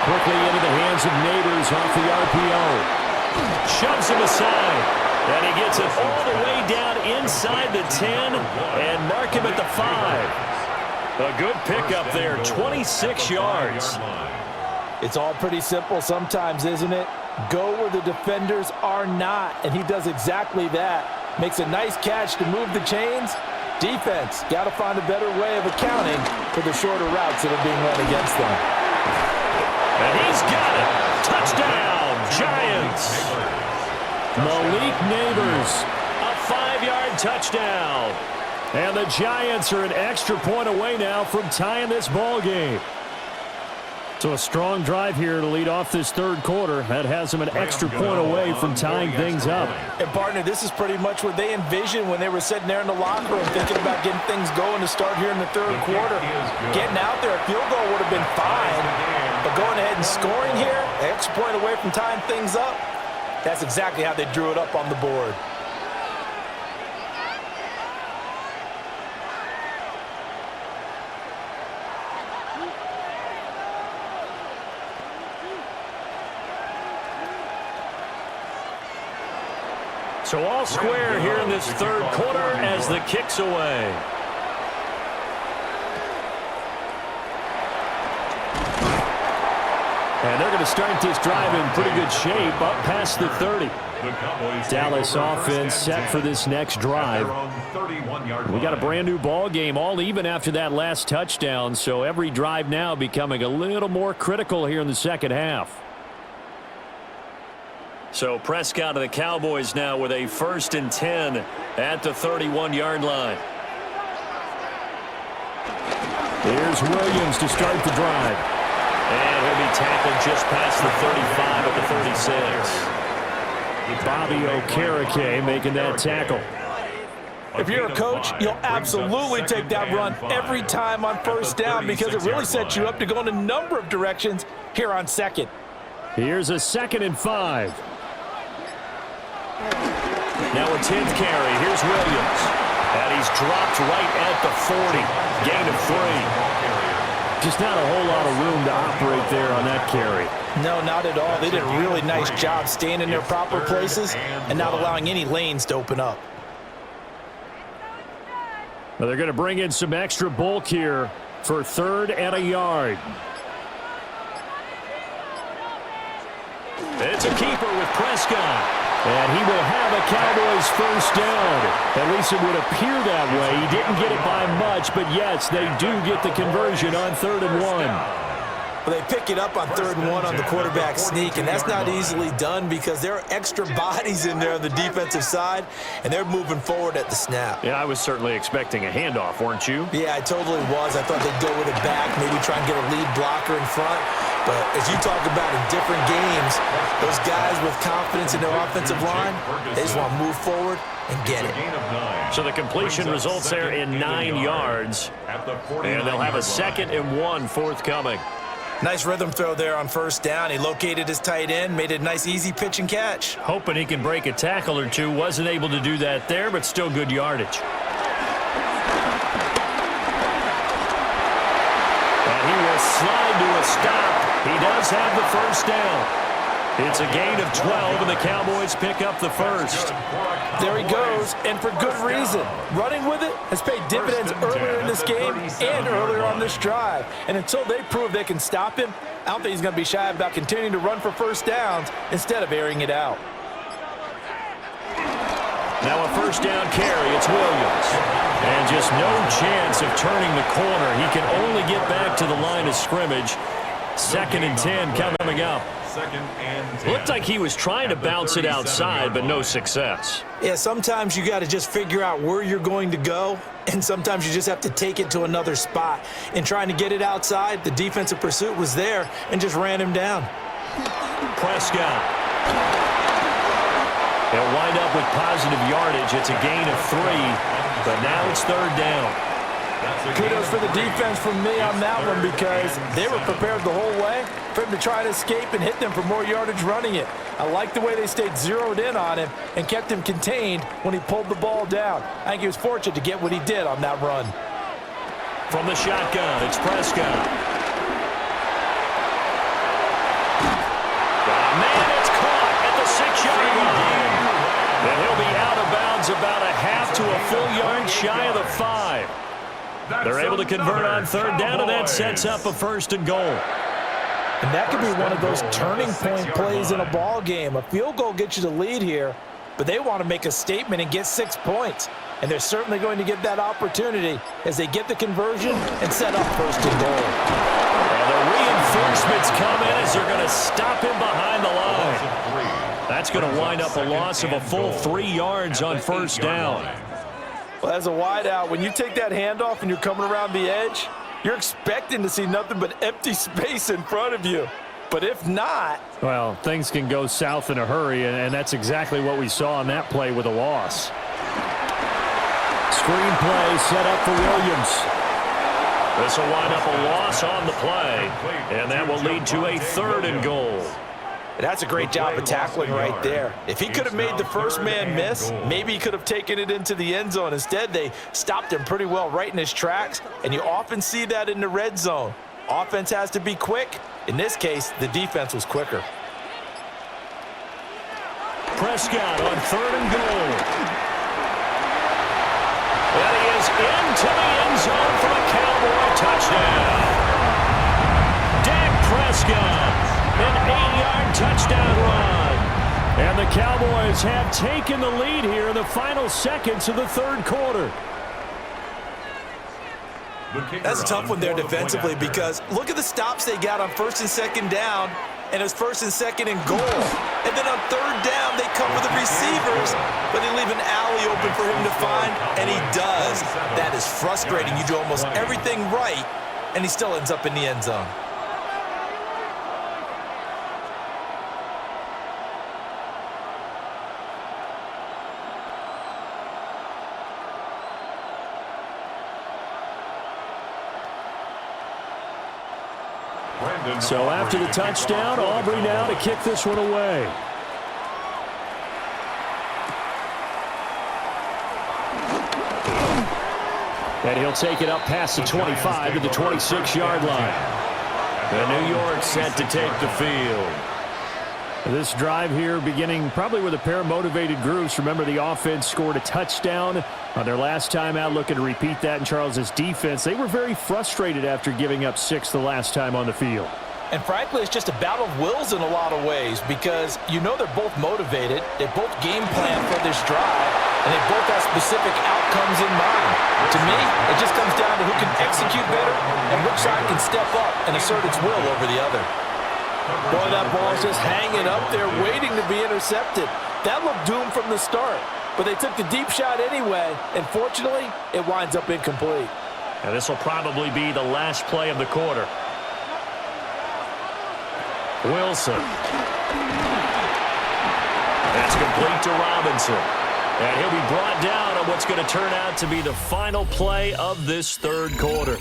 Quickly into the hands of Neighbors off the RPO. Shoves him aside, and he gets it all the way down inside the 10 and mark him at the 5. A good pickup there, 26 yards. It's all pretty simple sometimes, isn't it? Go where the defenders are not, and he does exactly that. Makes a nice catch to move the chains. Defense, got to find a better way of accounting for the shorter routes that are being run against them. And he's got it. Touchdown, Giants. Malik Neighbors. A 5-yard touchdown. And the Giants are an extra point away now from tying this ball game. So a strong drive here to lead off this third quarter. That has them an extra point away from tying things up. And, partner, this is pretty much what they envisioned when they were sitting there in the locker room thinking about getting things going to start here in the third quarter. Getting out there, a field goal would have been fine. But going ahead and scoring here, an extra point away from tying things up, that's exactly how they drew it up on the board. So all square here in this third quarter as the kick's away. And they're going to start this drive in pretty good shape up past the 30. Dallas offense set for this next drive. We got a brand new ball game, all even after that last touchdown. So every drive now becoming a little more critical here in the second half. So Prescott of the Cowboys now with a 1st and 10 at the 31-yard line. Here's Williams to start the drive. And he'll be tackled just past the 35 at the 36. Bobby Okereke making that tackle. If you're a coach, you'll absolutely take that run every time on first down because it really sets you up to go in a number of directions here on second. Here's a 2nd and 5. Now a 10th carry. Here's Williams. And he's dropped right at the 40. Gain of 3. Just not a whole lot of room to operate there on that carry. No, not at all. They did a really nice job staying in their proper places and not allowing any lanes to open up. Well, they're going to bring in some extra bulk here for 3rd and a yard. It's a keeper with Prescott. And he will have a Cowboys first down. At least it would appear that way. He didn't get it by much, but yes, they do get the conversion on 3rd and 1. Well, they pick it up on 3rd and 1 on the quarterback sneak, and that's not easily done because there are extra bodies in there on the defensive side, and they're moving forward at the snap. Yeah, I was certainly expecting a handoff, weren't you? Yeah, I totally was. I thought they'd go with it back, maybe try and get a lead blocker in front. But as you talk about in different games, those guys with confidence in their offensive line, they just want to move forward and get it. So the completion results there in 9 yards, and they'll have a 2nd and 1 forthcoming. Nice rhythm throw there on 1st down. He located his tight end, made it a nice easy pitch and catch. Hoping he can break a tackle or two. Wasn't able to do that there, but still good yardage. And he will slide to a stop. He does have the 1st down. It's a gain of 12, and the Cowboys pick up the 1st. There he goes, and for good reason. Running with it has paid dividends earlier in this game and earlier on this drive. And until they prove they can stop him, I don't think he's going to be shy about continuing to run for 1st downs instead of airing it out. Now a 1st down carry. It's Williams. And just no chance of turning the corner. He can only get back to the line of scrimmage. 2nd and 10 coming up. Looked like he was trying to bounce it outside, but no success. Yeah, sometimes you got to just figure out where you're going to go, and sometimes you just have to take it to another spot. In trying to get it outside, the defensive pursuit was there and just ran him down. Prescott. They'll wind up with positive yardage. It's a gain of 3, but now it's 3rd down. Kudos for the defense from me on that one because they were prepared the whole way for him to try to escape and hit them for more yardage running it. I like the way they stayed zeroed in on him and kept him contained when he pulled the ball down. I think he was fortunate to get what he did on that run. From the shotgun, it's Prescott. Man, it's caught at the 6-yard line. And he'll be out of bounds about a half to a full yard shy of the 5. They're able to convert on 3rd down, and that sets up a 1st and goal. And that could be one of those turning point plays in a ball game. A field goal gets you the lead here, but they want to make a statement and get 6 points. And they're certainly going to get that opportunity as they get the conversion and set up 1st and goal. And the reinforcements come in as they're going to stop him behind the line. That's going to wind up a loss of a full 3 yards on 1st down. Well, as a wideout, when you take that handoff and you're coming around the edge, you're expecting to see nothing but empty space in front of you. But if not... Well, things can go south in a hurry, and that's exactly what we saw on that play with a loss. Screen play set up for Williams. This will wind up a loss on the play, and that will lead to a 3rd and goal. That's a great job of tackling right there. If he could have made the 1st man miss, maybe he could have taken it into the end zone. Instead, they stopped him pretty well right in his tracks, and you often see that in the red zone. Offense has to be quick. In this case, the defense was quicker. Prescott on 3rd and goal. And he is into the end zone for a Cowboy touchdown. Dak Prescott. An 8-yard touchdown run. And the Cowboys have taken the lead here in the final seconds of the 3rd quarter. That's a tough one there defensively because look at the stops they got on 1st and 2nd down, and it was 1st and 2nd and goal. And then on 3rd down, they cover the receivers, but they leave an alley open for him to find, and he does. That is frustrating. You do almost everything right, and he still ends up in the end zone. So after the touchdown, Aubrey now to kick this one away. And he'll take it up past the 25 to the 26-yard line. And New York set to take the field. This drive here beginning probably with a pair of motivated groups. Remember, the offense scored a touchdown on their last time out, looking to repeat that in Charles's defense. They were very frustrated after giving up 6 the last time on the field. And frankly, it's just a battle of wills in a lot of ways because you know they're both motivated. They both game plan for this drive. and they both have specific outcomes in mind. To me, it just comes down to who can execute better and which side can step up and assert its will over the other. Boy, that ball's just hanging up there waiting to be intercepted. That looked doomed from the start, but they took the deep shot anyway, and fortunately, it winds up incomplete. And this will probably be the last play of the quarter. Wilson. That's complete to Robinson. And he'll be brought down on what's going to turn out to be the final play of this third quarter.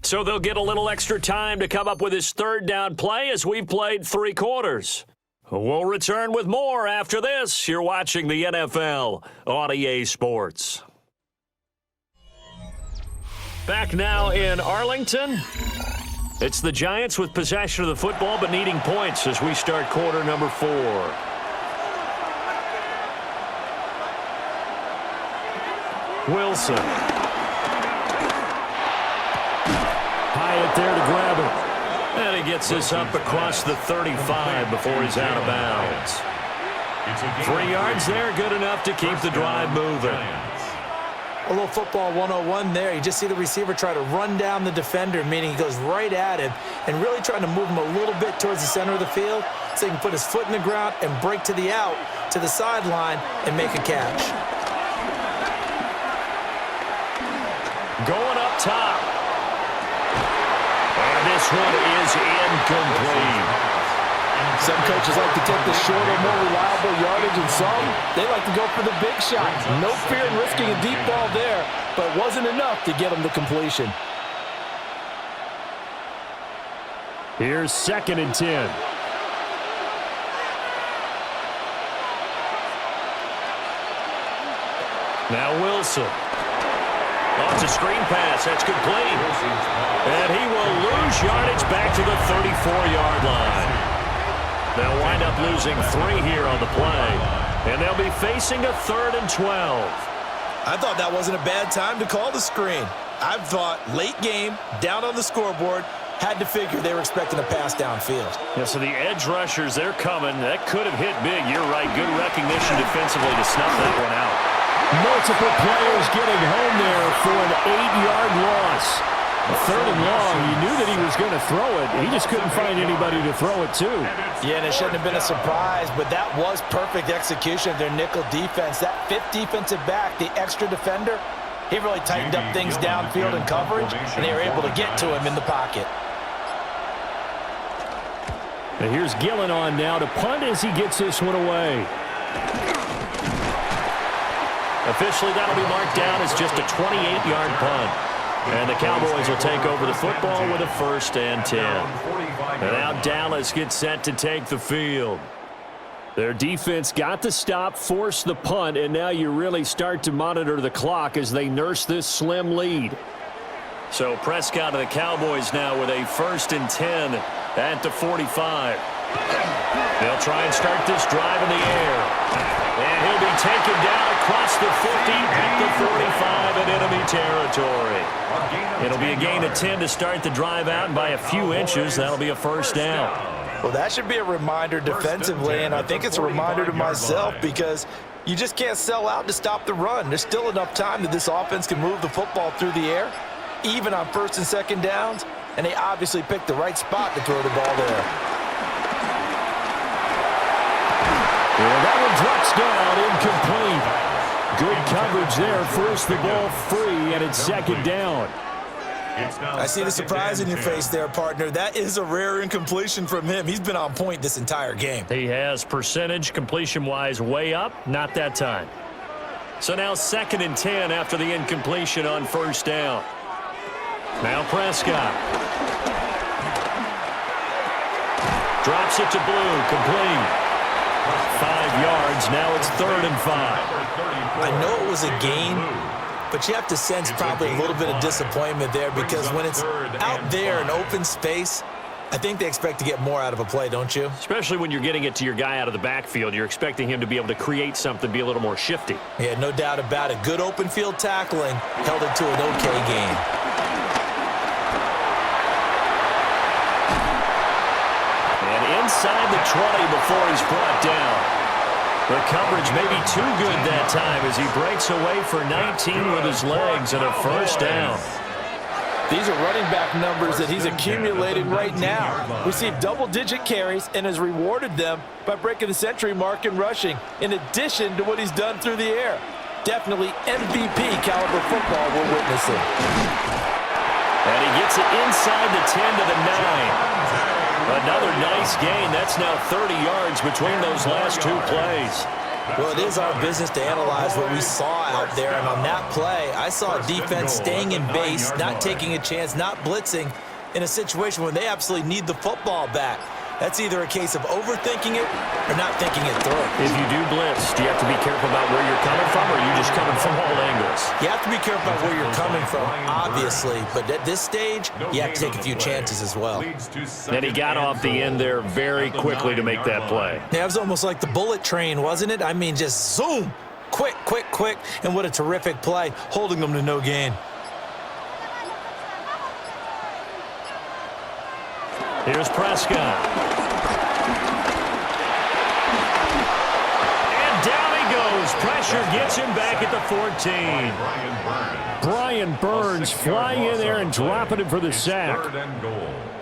So they'll get a little extra time to come up with his third down play as we've played 3 quarters. We'll return with more after this. You're watching the NFL on EA Sports. Back now in Arlington. It's the Giants with possession of the football but needing points as we start quarter number 4. Wilson. Hyatt there to grab it. And he gets this up across the 35 before he's out of bounds. 3 yards there, good enough to keep the drive moving. A little football 101 there. You just see the receiver try to run down the defender, meaning he goes right at him and really trying to move him a little bit towards the center of the field so he can put his foot in the ground and break to the out, to the sideline, and make a catch. Going up top. And this one is incomplete. Some coaches like to take the shorter, more reliable yardage, and some, they like to go for the big shot. No fear in risking a deep ball there, but it wasn't enough to get them to completion. Here's 2nd and 10. Now Wilson. Oh, it's a screen pass. That's complete. And he will lose yardage back to the 34-yard line. They'll wind up losing 3 here on the play. And they'll be facing a 3rd and 12. I thought that wasn't a bad time to call the screen. I thought late game, down on the scoreboard, had to figure they were expecting a pass downfield. Yeah, so the edge rushers, they're coming. That could have hit big. You're right. Good recognition defensively to snuff that one out. Multiple players getting home there for an 8-yard loss. A 3rd and long. You knew that he was going to throw it. He just couldn't find anybody to throw it to. Yeah, and it shouldn't have been a surprise, but that was perfect execution of their nickel defense. That 5th defensive back, the extra defender, he really tightened up things downfield in coverage, and they were able to get to him in the pocket. And here's Gillen on now to punt as he gets this one away. Officially, that'll be marked down as just a 28-yard punt. And the Cowboys will take over the football with a 1st and 10. And now Dallas gets set to take the field. Their defense got the stop, forced the punt, and now you really start to monitor the clock as they nurse this slim lead. So Prescott of the Cowboys now with a 1st and 10 at the 45. They'll try and start this drive in the air. And he'll be taken down across the 50 at the 45 in enemy territory. It'll be a gain of 10 to start the drive out, and by a few inches, that'll be a 1st down. Well, that should be a reminder defensively, and I think it's a reminder to myself because you just can't sell out to stop the run. There's still enough time that this offense can move the football through the air, even on 1st and 2nd downs, and they obviously picked the right spot to throw the ball there. Well, that one drops down, incomplete. Good coverage there, forced the ball free, and it's 2nd down. I see the surprise in your face there, partner. That is a rare incompletion from him. He's been on point this entire game. He has percentage completion-wise way up, not that time. So now 2nd and 10 after the incompletion on 1st down. Now Prescott. Drops it to Blue, complete. 5 yards, now it's 3rd and 5. I know it was a gain, but you have to sense probably a little bit of disappointment there because when it's out there in open space, I think they expect to get more out of a play, don't you? Especially when you're getting it to your guy out of the backfield. You're expecting him to be able to create something, be a little more shifty. Yeah, no doubt about it. Good open field tackling held it to an okay game. And inside the 20 before he's brought down. The coverage may be too good that time as he breaks away for 19 with his legs and a first down. These are running back numbers that he's accumulated right now. Received double-digit carries and has rewarded them by breaking the century mark in rushing, in addition to what he's done through the air. Definitely MVP caliber football we're witnessing. And he gets it inside the 10 to the 9. Another nice gain. That's now 30 yards between those last two plays. Well, it is our business to analyze what we saw out there, and on that play, I saw a defense staying in base, not taking a chance, not blitzing in a situation where they absolutely need the football back. That's either a case of overthinking it or not thinking it through. If you do blitz, do you have to be careful about where you're coming from, or are you just coming from all angles? You have to be careful about where you're coming from, obviously, but at this stage, you have to take a few chances as well. And he got off the end there very quickly to make that play. Yeah, it was almost like the bullet train, wasn't it? I mean, just zoom, quick, quick, quick, and what a terrific play, holding them to no gain. Here's Prescott. And down he goes. Pressure gets him back at the 14. Brian Burns flying in there and dropping him for the sack.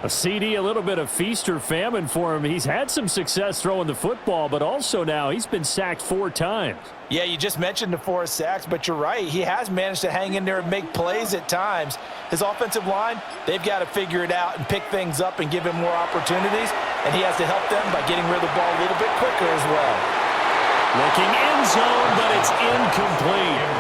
A CD, a little bit of feast or famine for him. He's had some success throwing the football, but also now he's been sacked 4 times. Yeah, you just mentioned the 4 sacks, but you're right. He has managed to hang in there and make plays at times. His offensive line, they've got to figure it out and pick things up and give him more opportunities, and he has to help them by getting rid of the ball a little bit quicker as well. Looking end zone, but it's incomplete.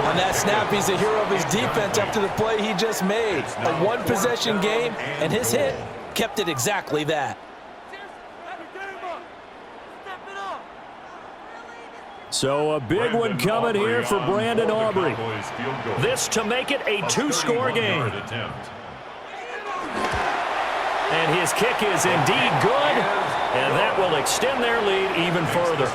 On that snap, he's a hero of his defense after the play he just made. A one-possession game, and his hit kept it exactly that. So a big one coming here for Brandon Aubrey. This to make it a 2-score game. And his kick is indeed good, and that will extend their lead even further.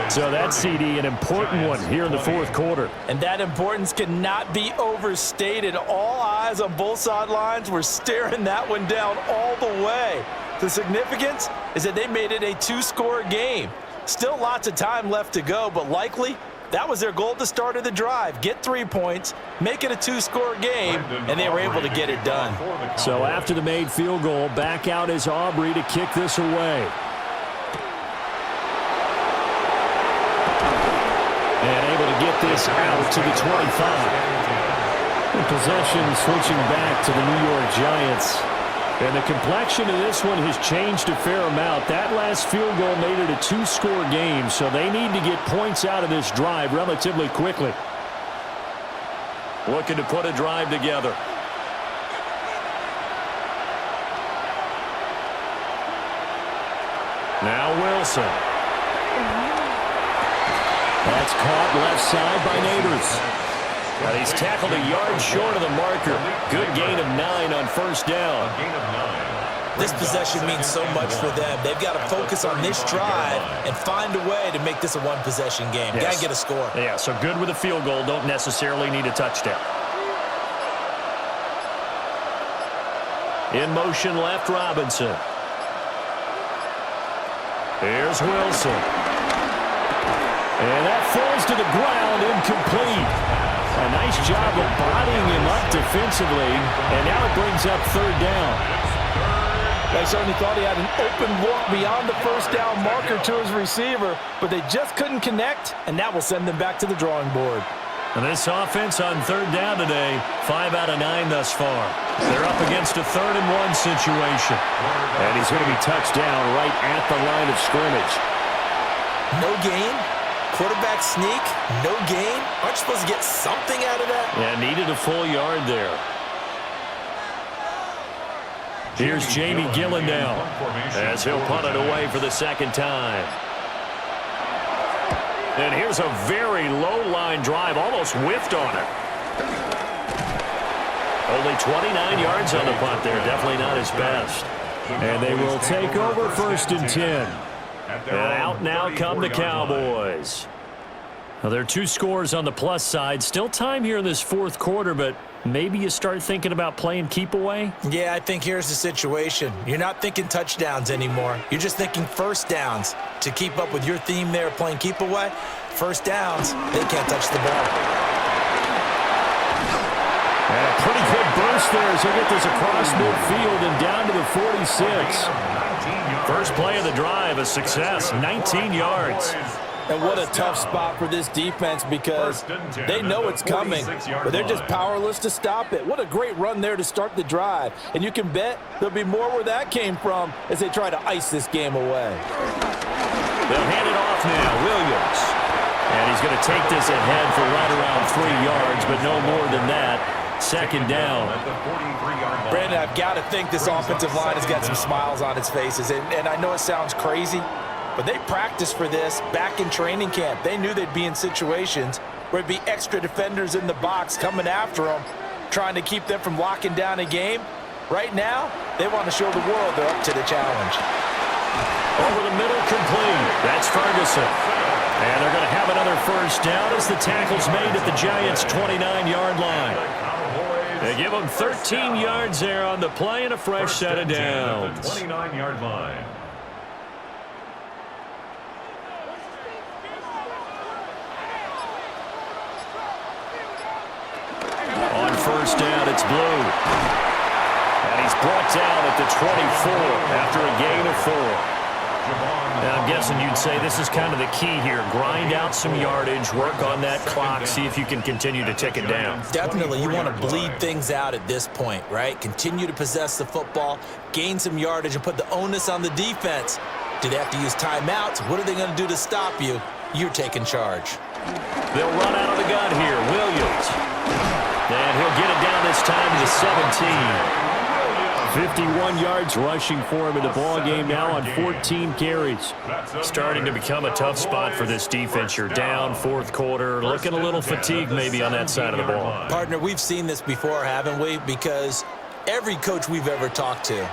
So that CD, an important one here in the 4th quarter. And that importance cannot be overstated. All eyes on both sidelines were staring that one down all the way. The significance is that they made it a 2-score game. Still lots of time left to go, but likely that was their goal at the start of the drive. Get 3 points, make it a 2-score game, and they were able to get it done. So after the made field goal, back out is Aubrey to kick this away. And able to get this out to the 25. And possession switching back to the New York Giants. And the complexion of this one has changed a fair amount. That last field goal made it a 2-score game, so they need to get points out of this drive relatively quickly. Looking to put a drive together. Now Wilson. That's caught left side by Neighbors. And he's tackled a yard short of the marker. Good gain of 9 on first down. This possession means so much for them. They've got to focus on this drive and find a way to make this a one-possession game. Yes. Got to get a score. Yeah, so good with a field goal. Don't necessarily need a touchdown. In motion left, Robinson. Here's Wilson. And that falls to the ground, incomplete. A nice job of bodying him up defensively, and now it brings up 3rd down. They certainly thought he had an open look beyond the first down marker to his receiver, but they just couldn't connect, and that will send them back to the drawing board. And this offense on 3rd down today, 5 out of 9 thus far. They're up against a 3rd and 1 situation. And he's going to be touched down right at the line of scrimmage. No gain? Quarterback sneak, no gain. Aren't you supposed to get something out of that? Yeah, needed a full yard there. Here's Jamie Gillen now as he'll punt it away for the 2nd time. And here's a very low-line drive, almost whiffed on it. Only 29 yards on the punt there, definitely not his best. And they will take over 1st and 10. And out now come the Cowboys. Well, there are 2 scores on the plus side. Still time here in this fourth quarter, but maybe you start thinking about playing keep away? Yeah, I think here's the situation. You're not thinking touchdowns anymore. You're just thinking first downs. To keep up with your theme there, playing keep away, first downs, they can't touch the ball. And a pretty good burst there as he'll get this across midfield and down to the 46. First play of the drive, a success, 19 yards. And what a tough spot for this defense because they know it's coming, but they're just powerless to stop it. What a great run there to start the drive. And you can bet there'll be more where that came from as they try to ice this game away. They'll hand it off now, Williams. And he's going to take this ahead for right around 3 yards, but no more than that. Second down. Brandon, I've got to think this offensive line has got some smiles on its faces. And I know it sounds crazy, but they practiced for this back in training camp. They knew they'd be in situations where there'd be extra defenders in the box coming after them, trying to keep them from locking down a game. Right now, they want to show the world they're up to the challenge. Over the middle, complete. That's Ferguson. And they're going to have another first down as the tackle's made at the Giants' 29-yard line. They give them 13 yards there on the play and a fresh set of downs. 29-yard line. On first down, it's Blue. And he's brought down at the 24 after a gain of 4. Now, I'm guessing you'd say this is kind of the key here. Grind out some yardage, work on that clock, see if you can continue to tick it down. Definitely, you want to bleed things out at this point, right? Continue to possess the football, gain some yardage, and put the onus on the defense. Do they have to use timeouts? What are they going to do to stop you? You're taking charge. They'll run out of the gun here. Williams. And he'll get it down this time to the 17. 51 yards rushing for him in the ball game now on 14 carries. Starting to become a tough spot for this defense. You're down fourth quarter, looking a little fatigued maybe on that side of the ball. Partner, we've seen this before, haven't we? Because every coach we've ever talked to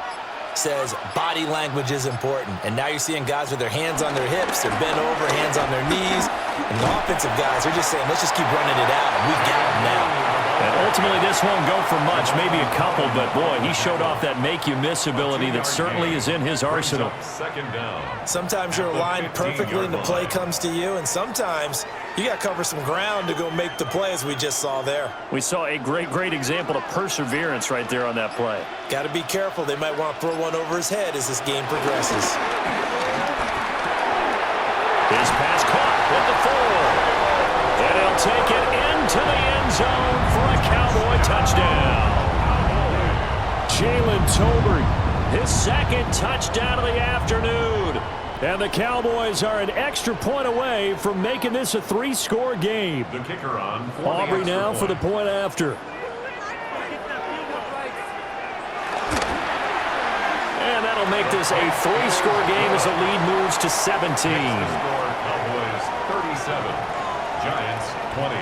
says body language is important. And now you're seeing guys with their hands on their hips, they're bent over, hands on their knees. And the offensive guys are just saying, let's just keep running it out, and we've got them now. And ultimately, this won't go for much, maybe a couple, but boy, he showed off that make-you-miss ability that certainly is in his arsenal. Second down. Sometimes you're aligned perfectly and the play comes to you, and sometimes you got to cover some ground to go make the play, as we just saw there. We saw a great example of perseverance right there on that play. Got to be careful. They might want to throw one over his head as this game progresses. His pass caught at the 4. And he'll take it into the end zone for a Cowboy touchdown. Jalen Tolbert, his second touchdown of the afternoon. And the Cowboys are an extra point away from making this a 3-score game. The kicker on. Aubrey now for the point after. And that'll make this a 3-score game as the lead moves to 17. Score Cowboys 37, Giants 20.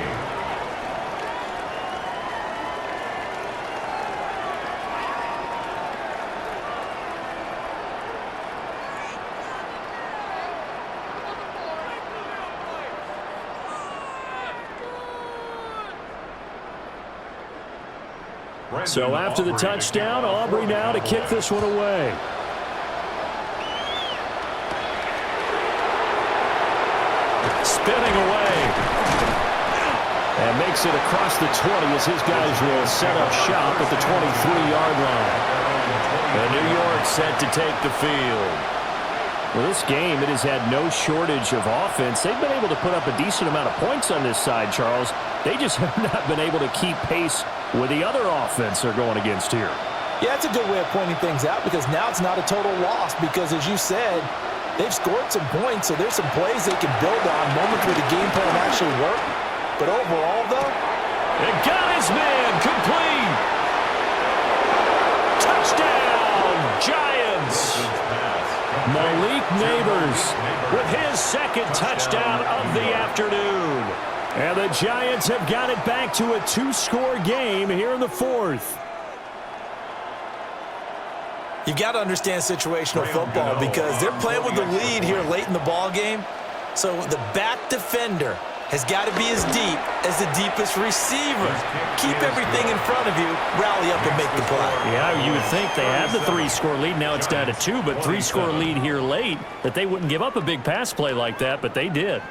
So after the touchdown, Aubrey now to kick this one away. Spinning away. And makes it across the 20 as his guys will set up shop at the 23-yard line. And New York set to take the field. Well, this game, it has had no shortage of offense. They've been able to put up a decent amount of points on this side, Charles. They just have not been able to keep pace with the other offense they're going against here. Yeah, it's a good way of pointing things out because now it's not a total loss because, as you said, they've scored some points, so there's some plays they can build on, moments where the game plan actually worked. But overall, though, and got his man complete. Touchdown, Giants. Malik Neighbors With his second touchdown of the afternoon. And the Giants have got it back to a 2-score game here in the fourth. you've got to understand situational football because they're playing with the lead here late in the ball game. So the back defender has got to be as deep as the deepest receiver. Keep everything in front of you, rally up and make the play. Yeah, you would think they have the 3-score lead. Now it's down to 2, but 3-score lead here late, that they wouldn't give up a big pass play like that, but they did.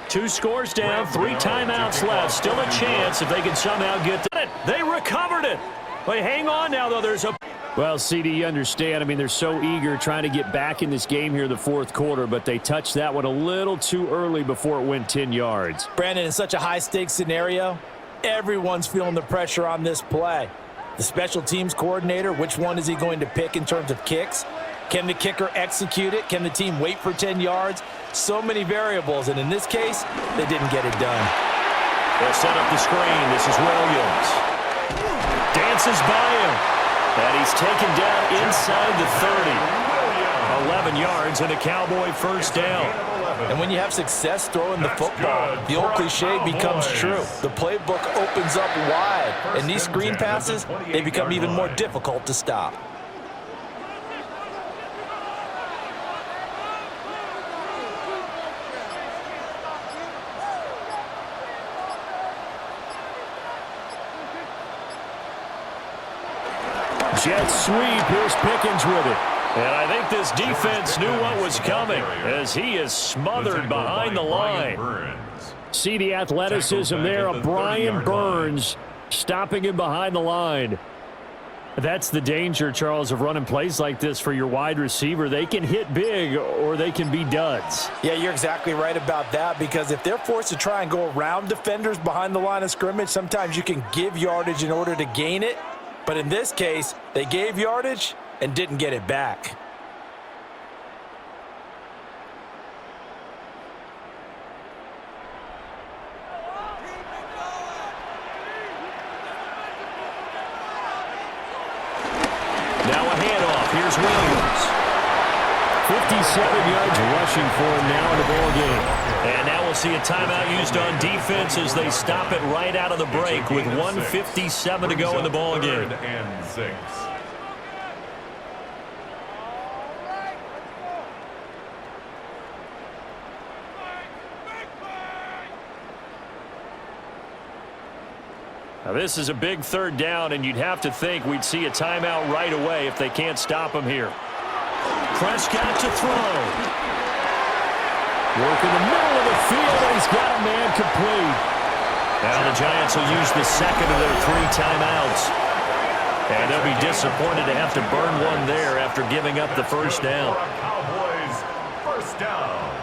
Two scores down, 3 timeouts left. Still a chance if they can somehow get it. They recovered it. But hang on now, though. There's a... Well, CD, you understand. I mean, they're so eager trying to get back in this game here in the fourth quarter, but they touched that one a little too early before it went 10 yards. Brandon, in such a high-stakes scenario, everyone's feeling the pressure on this play. The special teams coordinator, which one is he going to pick in terms of kicks? Can the kicker execute it? Can the team wait for 10 yards? So many variables, and in this case, they didn't get it done. They'll set up the screen. This is Williams. Dances by him. And he's taken down inside the 30. 11 yards and a Cowboy first down. And when you have success throwing the football, the old cliche becomes true. The playbook opens up wide, and these screen passes, they become even more difficult to stop. Jet sweep. Here's Pickens with it. And I think this defense knew what was coming as he is smothered behind the line. See the athleticism there of Brian Burns stopping him behind the line. That's the danger, Charles, of running plays like this for your wide receiver. They can hit big or they can be duds. Yeah, you're exactly right about that, because if they're forced to try and go around defenders behind the line of scrimmage, sometimes you can give yardage in order to gain it. But in this case, they gave yardage and didn't get it back. Now a handoff. Here's Williams. 57 yards rushing for him now in the ball game. And now we'll see a timeout used on defense as they stop it right out of the break with 1:57 to go in the ball game. And 6. Now this is a big third down, and you'd have to think we'd see a timeout right away if they can't stop him here. Prescott to throw. Work in the middle of the field, and he's got a man complete. Now the Giants will use the second of their 3 timeouts. And they'll be disappointed to have to burn one there after giving up the first down. Cowboys first down.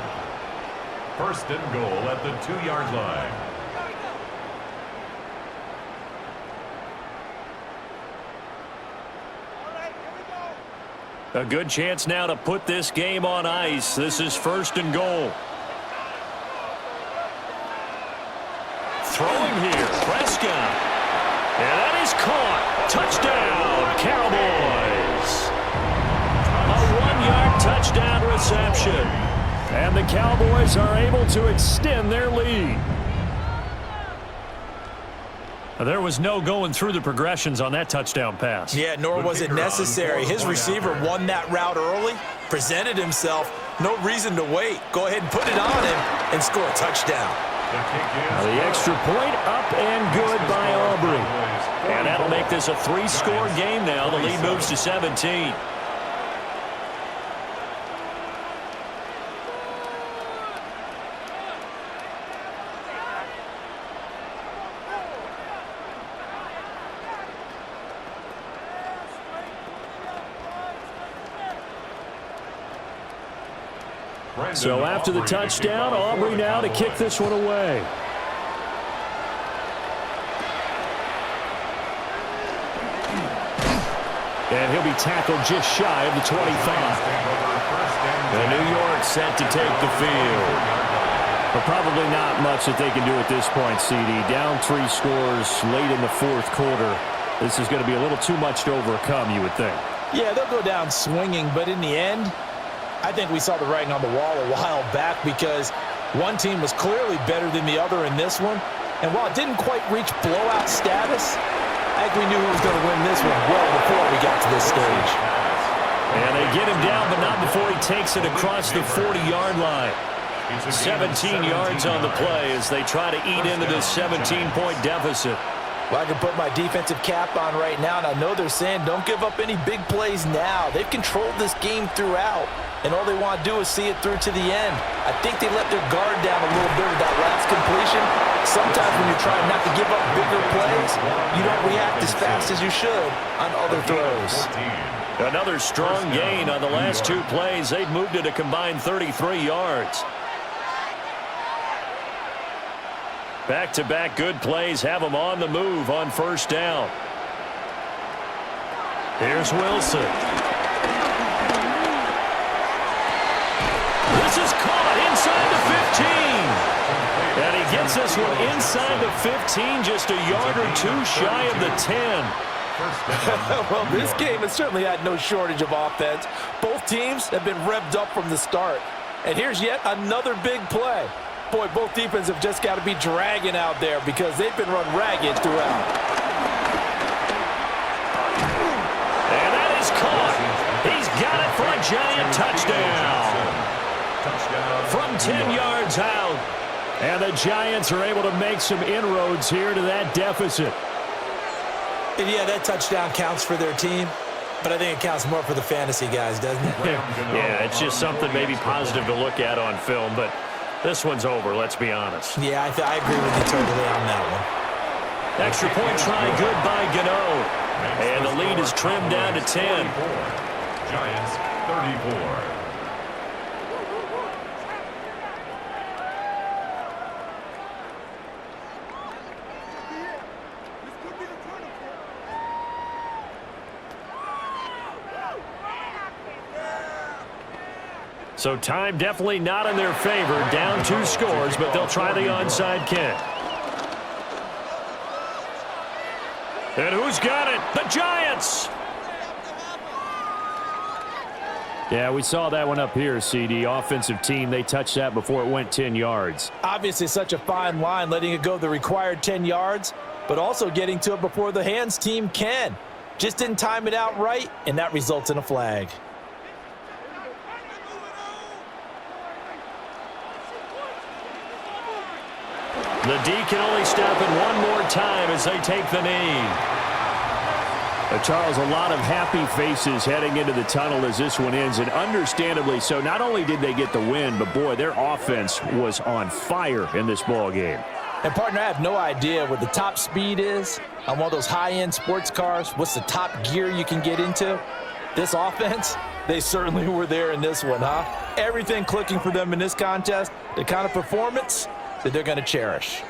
First and goal at the 2-yard line. A good chance now to put this game on ice. This is first and goal. Throwing here, Prescott. And that is caught. Touchdown, Cowboys. A 1-yard touchdown reception. And the Cowboys are able to extend their lead. There was no going through the progressions on that touchdown pass. Yeah, nor was it necessary. His receiver won that route early, presented himself. No reason to wait. Go ahead and put it on him and score a touchdown. The extra point up and good by Aubrey. And that'll make this a 3-score game now. The lead moves to 17. So after the touchdown, Aubrey now to kick this one away. And he'll be tackled just shy of the 25. And New York set to take the field. But probably not much that they can do at this point, CD. Down 3 scores late in the fourth quarter. This is going to be a little too much to overcome, you would think. Yeah, they'll go down swinging, but in the end, I think we saw the writing on the wall a while back, because one team was clearly better than the other in this one, And while it didn't quite reach blowout status, I think we knew who was going to win this one well before we got to this stage. And they get him down, but not before he takes it across the 40-yard line. 17 yards on the play as they try to eat into this 17-point deficit. Well, I can put my defensive cap on right now, and I know they're saying don't give up any big plays now. They've controlled this game throughout, and all they want to do is see it through to the end. I think they let their guard down a little bit with that last completion. Sometimes when you're trying not to give up bigger plays, you don't react as fast as you should on other throws. Another strong gain on the last two plays. They've moved it a combined 33 yards. Back-to-back good plays have them on the move on first down. Here's Wilson. This is caught inside the 15. And he gets this one inside the 15, just a yard or two shy of the 10. Well, this game has certainly had no shortage of offense. Both teams have been revved up from the start. And here's yet another big play. Boy, both defenses have just got to be dragging out there because they've been run ragged throughout. And that is caught. He's got it for a giant touchdown. From 10 yards out. And the Giants are able to make some inroads here to that deficit. And yeah, that touchdown counts for their team, but I think it counts more for the fantasy guys, doesn't it? Yeah, it's just something maybe positive to look at on film, but this one's over, let's be honest. Yeah, I agree with you totally on that one. Extra point try good by Gano. And the lead is trimmed down to 10. Giants 34. So time definitely not in their favor. Down 2 scores, but they'll try the onside kick. And who's got it? The Giants! Yeah, we saw that one up here, CD. Offensive team, they touched that before it went 10 yards. Obviously such a fine line, letting it go the required 10 yards, but also getting to it before the hands team can. Just didn't time it out right, and that results in a flag. The D can only stop it one more time as they take the knee. Charles, a lot of happy faces heading into the tunnel as this one ends, and understandably so. Not only did they get the win, but boy, their offense was on fire in this ball game. And partner, I have no idea what the top speed is on one of those high-end sports cars. What's the top gear you can get into? This offense, they certainly were there in this one, huh? Everything clicking for them in this contest, the kind of performance that they're going to cherish.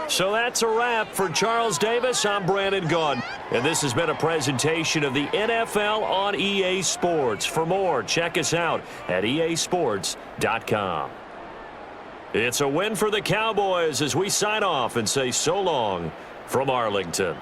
So that's a wrap for Charles Davis. I'm Brandon Gaudin. And this has been a presentation of the NFL on EA Sports. For more, check us out at easports.com. It's a win for the Cowboys as we sign off and say so long from Arlington.